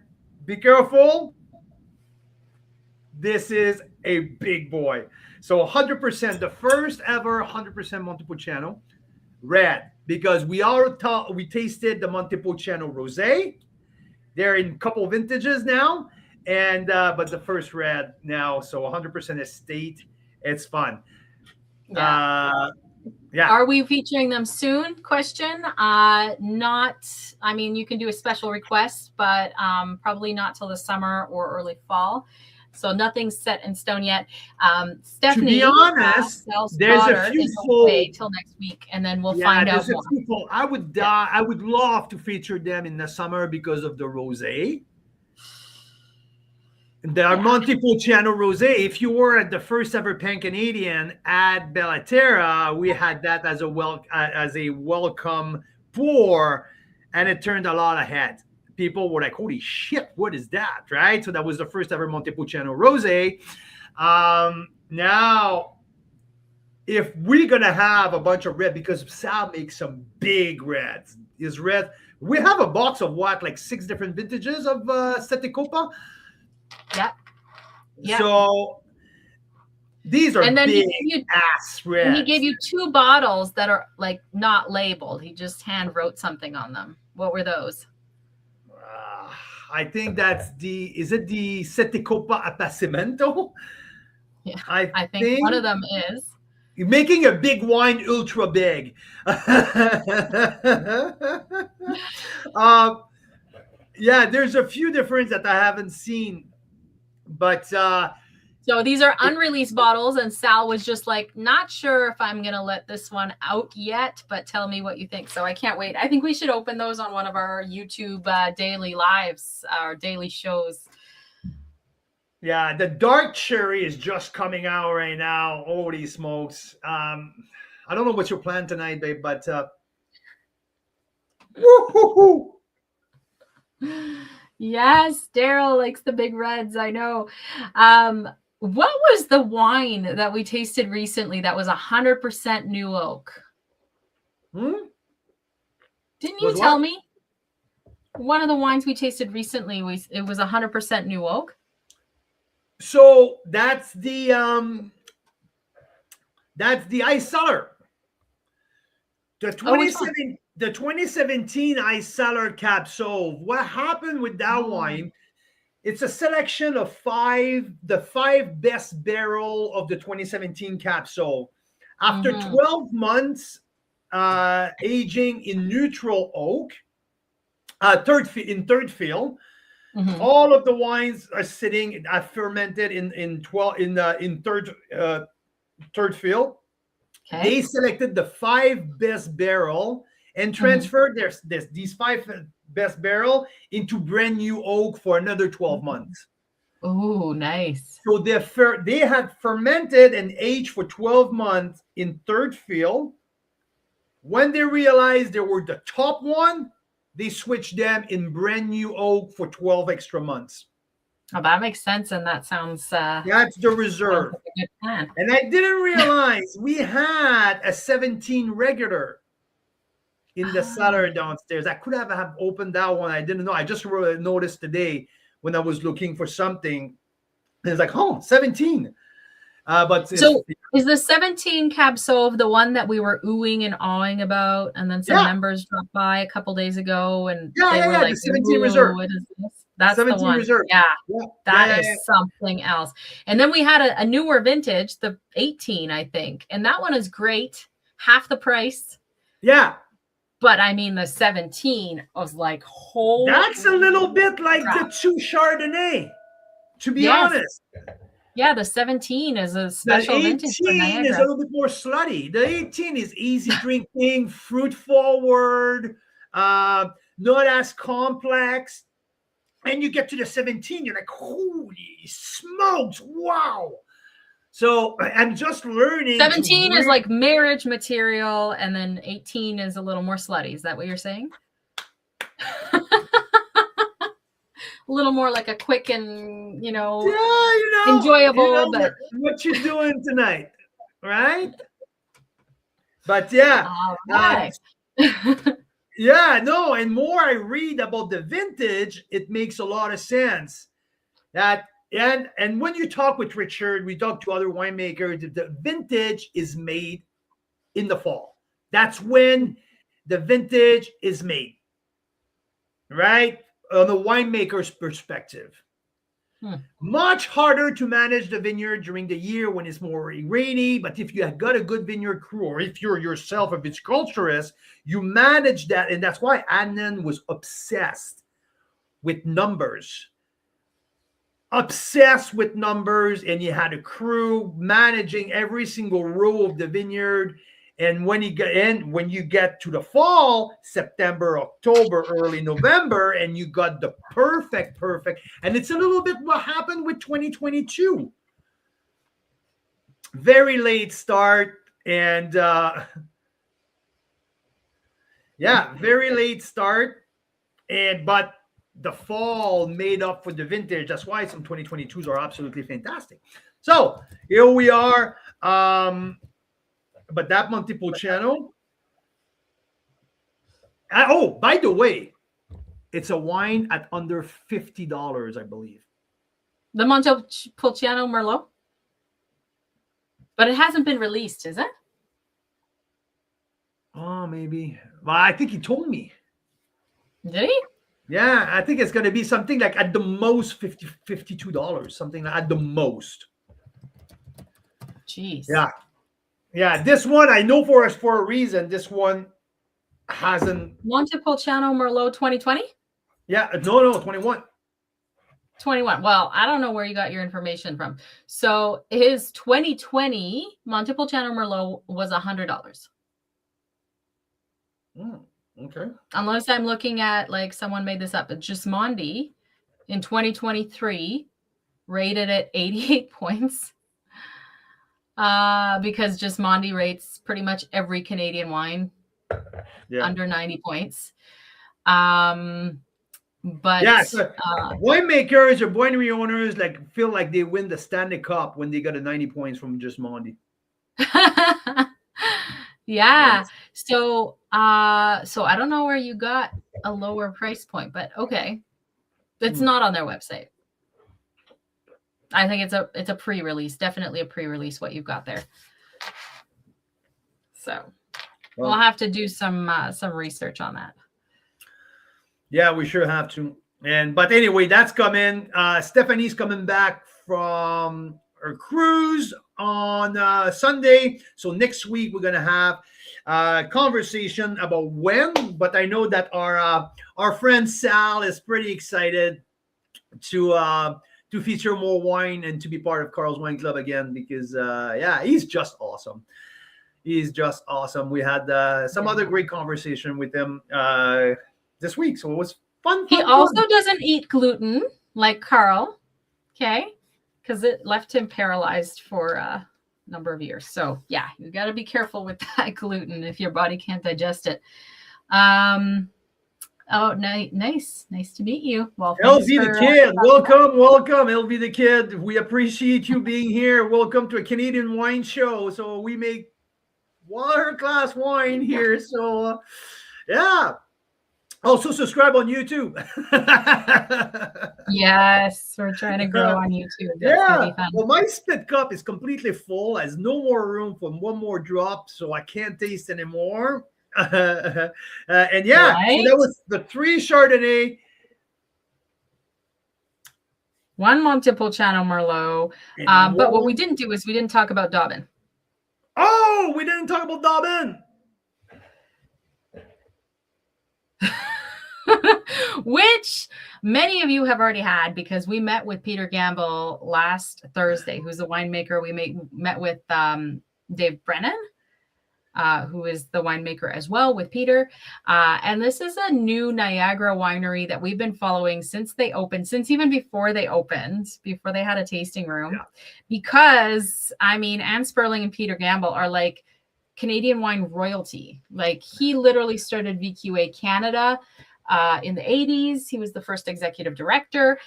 be careful. This is a big boy. So 100%, the first ever 100% Montepulciano red, because we tasted the Montepulciano Rosé. They're in a couple vintages now, and but the first red now, so 100% estate. It's fun. Yeah. Are we featuring them soon? Question. Not. I mean, you can do a special request, but probably not till the summer or early fall. So nothing's set in stone yet. Stephanie, to be honest, there's a few till next week, and then we'll find out more. I would love to feature them in the summer because of the rosé. The Montepulciano Rosé. If you were at the first ever Pan Canadian at Bellaterra, we had that as a welcome pour, and it turned a lot of heads. People were like, holy shit, what is that, right? So that was the first ever Montepulciano Rosé. Now, if we're going to have a bunch of red, because Sal makes some big reds. His red, we have a box of like 6 different vintages of Sette Copa. Yeah. So these are big ass reds. And he gave you 2 bottles that are like not labeled. He just hand wrote something on them. What were those? I think that's is it the Sette Copa Appassimento? Yeah, I think one of them is. You're making a big wine ultra big. Yeah, there's a few different that I haven't seen. But so these are unreleased bottles, and Sal was just like, not sure if I'm going to let this one out yet, but tell me what you think. So I can't wait. I think we should open those on one of our YouTube daily lives, our daily shows. Yeah, the dark cherry is just coming out right now. Holy smokes. I don't know what's your plan tonight, babe, but woo-hoo-hoo. Yes, Daryl likes the big reds. I know. What was the wine that we tasted recently that was 100% new oak? Didn't you tell me? One of the wines we tasted recently it was 100% new oak. So that's the ice cellar. The 2017 ice cellar Cab Sauv. What happened with that wine? It's a selection of the five best barrel of the 2017 Cab Sauv. After 12 months aging in neutral oak, third fill, all of the wines are sitting fermented in third fill. Okay. They selected the five best barrel and transferred these five best barrel into brand new oak for another 12 months. Oh, nice. So they had fermented and aged for 12 months in third fill. When they realized they were the top one, they switched them in brand new oak for 12 extra months. Oh, that makes sense, and that sounds... that's the reserve. Like a good plan. And I didn't realize we had a 17 regular in the cellar downstairs. I could have opened that one. I didn't know. I just noticed today when I was looking for something. It's like, 17. But so is the 17 Cab Sauv the one that we were oohing and awing about, and then some members dropped by a couple days ago and they were like, the 17 reserve. What is this? That's the one. Reserve. That is something else. And then we had a newer vintage, the 18, I think, and that one is great, half the price. Yeah. But I mean, the 17 was like, holy. That's a little bit like the 2 Chardonnay, to be honest. Yeah, the 17 is a special vintage. The 18 is a little bit more slutty. The 18 is easy drinking, fruit forward, not as complex. And you get to the 17, you're like, holy smokes, wow. So I'm just learning. 17 is like marriage material, and then 18 is a little more slutty. Is that what you're saying? A little more like a quick and, enjoyable. But what you doing tonight, right? But yeah. All right. And more I read about the vintage, it makes a lot of sense. And when you talk with Richard, we talk to other winemakers, the vintage is made in the fall. That's when the vintage is made, right? On the winemaker's perspective. Much harder to manage the vineyard during the year when it's more rainy, but if you have got a good vineyard crew, or if you're yourself a viticulturist, you manage that. And that's why Adnan was obsessed with numbers. And he had a crew managing every single row of the vineyard. And when you get to the fall, September, October, early November, and you got the perfect, and it's a little bit what happened with 2022. Very late start, and very late start, but the fall made up for the vintage. That's why some 2022s are absolutely fantastic. So here we are. But that Montepulciano. By the way, it's a wine at under $50, I believe. The Montepulciano Merlot? But it hasn't been released, is it? Oh, maybe. Well, I think he told me. Did he? Yeah, I think it's going to be something like at the most $52, something like at the most. Jeez. Yeah, this one I know for a reason. This one hasn't. Montepulciano Merlot 2020? Yeah, no, 21. 21. Well, I don't know where you got your information from. So his 2020 Montepulciano Merlot was $100. Okay. Unless I'm looking at like someone made this up. But Gismondi in 2023 rated at 88 points. Because Gismondi rates pretty much every Canadian wine under 90 points. But so winemakers or winery owners feel like they win the Stanley Cup when they got a 90 points from Gismondi. Yeah. So I don't know where you got a lower price point, but okay. It's not on their website. I think it's a pre-release, definitely a pre-release what you've got there. So we'll have to do some research on that. Yeah, we sure have to. But anyway, that's coming. Stephanie's coming back from her cruise on Sunday. So next week we're gonna have a conversation about when. But I know that our friend Sal is pretty excited to feature more wine and to be part of Carl's Wine Club again because yeah, he's just awesome. He's just awesome. We had some other great conversation with him this week, so it was fun. He also doesn't eat gluten like Carl, okay? Because it left him paralyzed for a number of years. So yeah, you got to be careful with that gluten if your body can't digest it. Oh, nice to meet you. Well, LV the kid, welcome, LV the kid. We appreciate you being here. Welcome to a Canadian wine show. So we make water class wine here. So yeah. Also subscribe on YouTube. Yes, we're trying to grow on YouTube. That's gonna be fun. Well, my spit cup is completely full. Has no more room for one more drop, so I can't taste anymore. And yeah, right? So that was the 3 Chardonnay, 1 Montepulciano Merlot. But what we didn't do is we didn't talk about Dobbin. Oh, we didn't talk about Dobbin. Which many of you have already had because we met with Peter Gamble last Thursday, who's a winemaker. We met with Dave Brennan, who is the winemaker as well with Peter. And this is a new Niagara winery that we've been following since they opened, since even before they opened, before they had a tasting room. Yeah. Because, I mean, Anne Sperling and Peter Gamble are like Canadian wine royalty. Like he literally started VQA Canada in the 80s. He was the first executive director.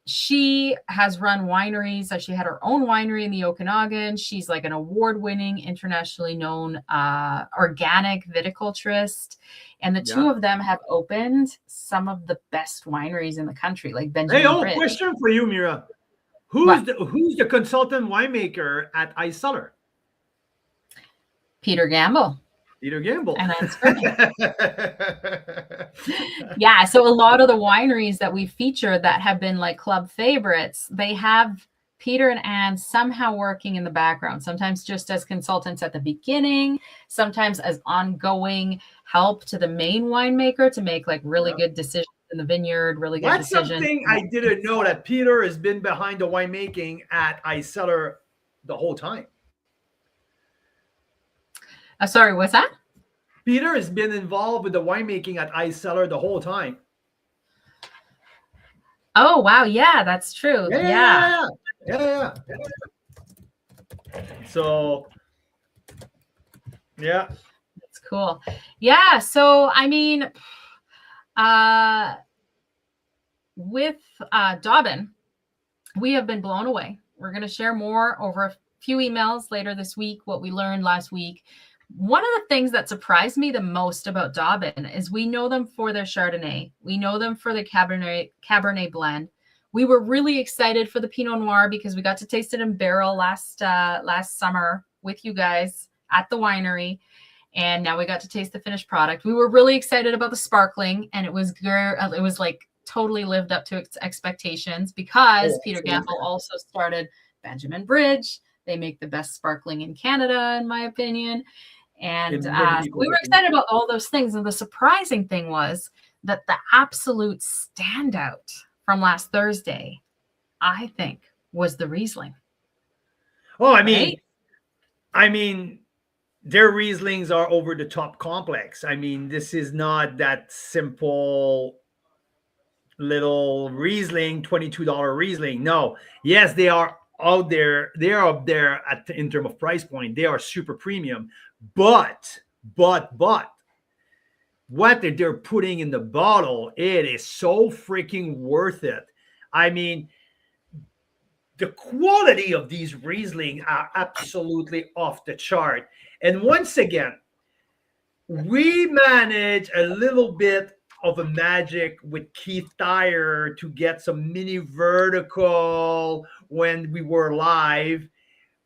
She has run wineries. She had her own winery in the Okanagan. She's like an award-winning, internationally known organic viticulturist. And the two of them have opened some of the best wineries in the country, like Benjamin Bridge. Question for you, Mira. Who's the consultant winemaker at Ice Cellar? Peter Gamble. Peter Gamble. And yeah, so a lot of the wineries that we feature that have been like club favorites, they have Peter and Anne somehow working in the background, sometimes just as consultants at the beginning, sometimes as ongoing help to the main winemaker to make like really good decisions in the vineyard, really good decisions. That's something I didn't know, that Peter has been behind the winemaking at Ice Cellar the whole time. Sorry, what's that? Peter has been involved with the winemaking at Ice Cellar the whole time. Oh, wow. Yeah, that's true. Yeah. So, yeah. That's cool. Yeah. So, I mean, with Dobbin, we have been blown away. We're going to share more over a few emails later this week, what we learned last week. One of the things that surprised me the most about Dobbin is we know them for their Chardonnay. We know them for the Cabernet blend. We were really excited for the Pinot Noir because we got to taste it in barrel last summer with you guys at the winery. And now we got to taste the finished product. We were really excited about the sparkling, and it was like totally lived up to its expectations because Peter Gamble also started Benjamin Bridge. They make the best sparkling in Canada, in my opinion. And we were excited about all those things. And the surprising thing was that the absolute standout from last Thursday, I think, was the Riesling. Oh, I mean, their Rieslings are over the top complex. I mean, this is not that simple little Riesling, $22 Riesling. No, yes, they are out there. They are up there in terms of price point. They are super premium. But what they're putting in the bottle, it is so freaking worth it. I mean, the quality of these Riesling are absolutely off the chart. And once again, we managed a little bit of a magic with Keith Dyer to get some mini vertical when we were live.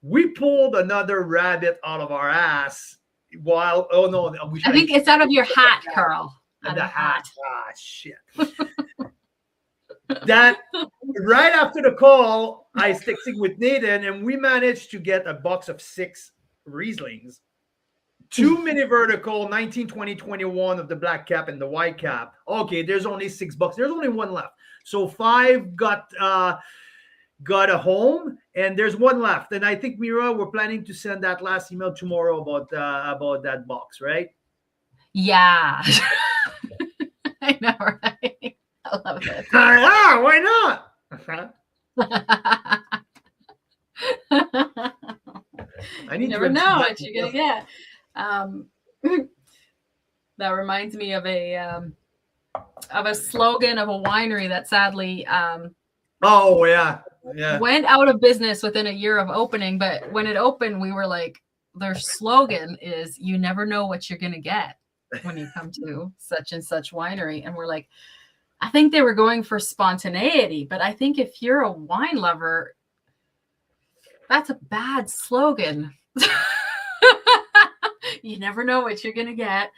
We pulled another rabbit out of our ass while, oh no, I think it's out of your hat, Carl. And the hat. Ah, shit. That right after the call, I texting with Nathan, and we managed to get a box of 6 Rieslings, 2 mini vertical, 19, 20, 21 of the black cap and the white cap. Okay, there's only $6. There's only 1 left. So 5 got a home, and there's 1 left. And I think, Mira, we're planning to send that last email tomorrow about that box, right? Yeah. I know, right? I love it. Ah, why not? I need you never know what you're gonna get. That reminds me of a slogan of a winery that sadly oh yeah went out of business within a year of opening. But when it opened, we were like, their slogan is "You never know what you're gonna get when you come to such and such winery," and we're like, I think they were going for spontaneity, but I think if you're a wine lover, that's a bad slogan. You never know what you're going to get.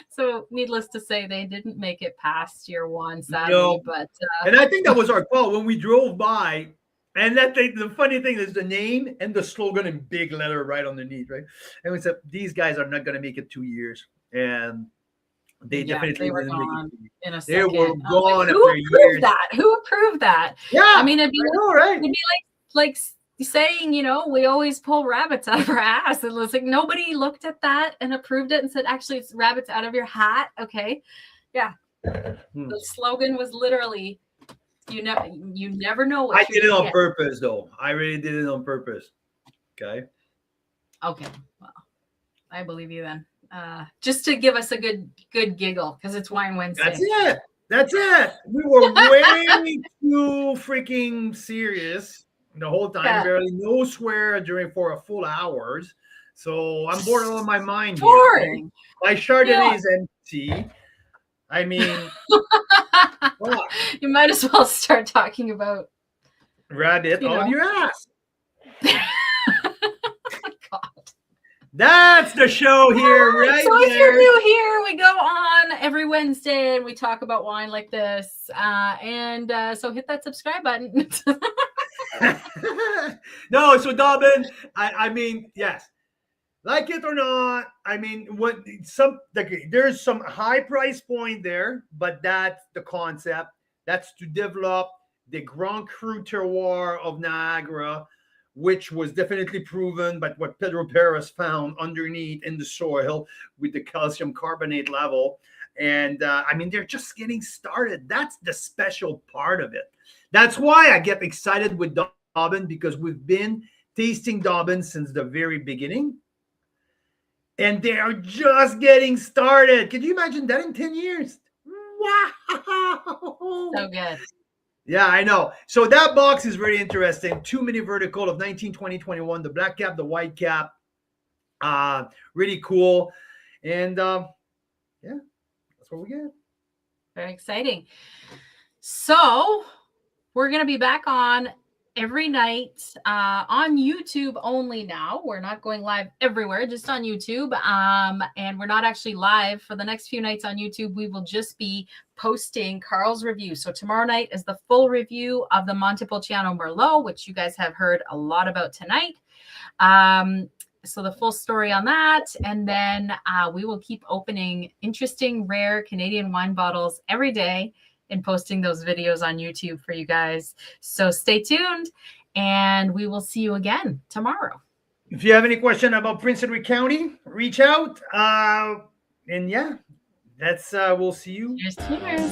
So needless to say, they didn't make it past year 1, sadly. No. But and I think that was our call when we drove by. And the funny thing is the name and the slogan in big letter right underneath, right? And we said, these guys are not going to make it 2 years. And they definitely were gone in a second. They were gone who approved that? Who approved that? Yeah, I mean, it'd be right? It'd be like saying, we always pull rabbits out of our ass. It was like nobody looked at that and approved it and said, actually, it's rabbits out of your hat. Okay, yeah. The slogan was literally, you never know what. I did it on purpose, though. I really did it on purpose. Okay. Okay. Well, I believe you then. Just to give us a good giggle because it's Wine Wednesday. That's it. We were way too freaking serious the whole time. Yeah. Barely no swear for a full hours. So I'm bored out of my mind. Boring. My Chardonnay is empty. I mean, you might as well start talking about rabbit on your ass. That's the show here, right so there. If you're new here, we go on every Wednesday and we talk about wine like this. So hit that subscribe button. No, so Dobbin, I mean, yes. Like it or not, I mean, there's some high price point there, but that's the concept. That's to develop the Grand Cru terroir of Niagara, which was definitely proven by what Pedro Perez found underneath in the soil with the calcium carbonate level. And I mean, they're just getting started. That's the special part of it. That's why I get excited with Dobbin, because we've been tasting Dobbin since the very beginning. And they are just getting started. Can you imagine that in 10 years? Wow. So good. Yeah, I know. So that box is very interesting. 2 mini vertical of 19, 20, 21. The black cap, the white cap. Really cool. And yeah, that's what we get. Very exciting. So we're going to be back on every night on YouTube only now. We're not going live everywhere, just on YouTube. And we're not actually live for the next few nights on YouTube. We will just be posting Carl's review. So tomorrow night is the full review of the Montepulciano Merlot, which you guys have heard a lot about tonight. So the full story on that. And then we will keep opening interesting, rare Canadian wine bottles every day and posting those videos on YouTube for you guys. So stay tuned and we will see you again tomorrow. If you have any question about Prince Edward County, reach out. And yeah, that's we'll see you. Cheers.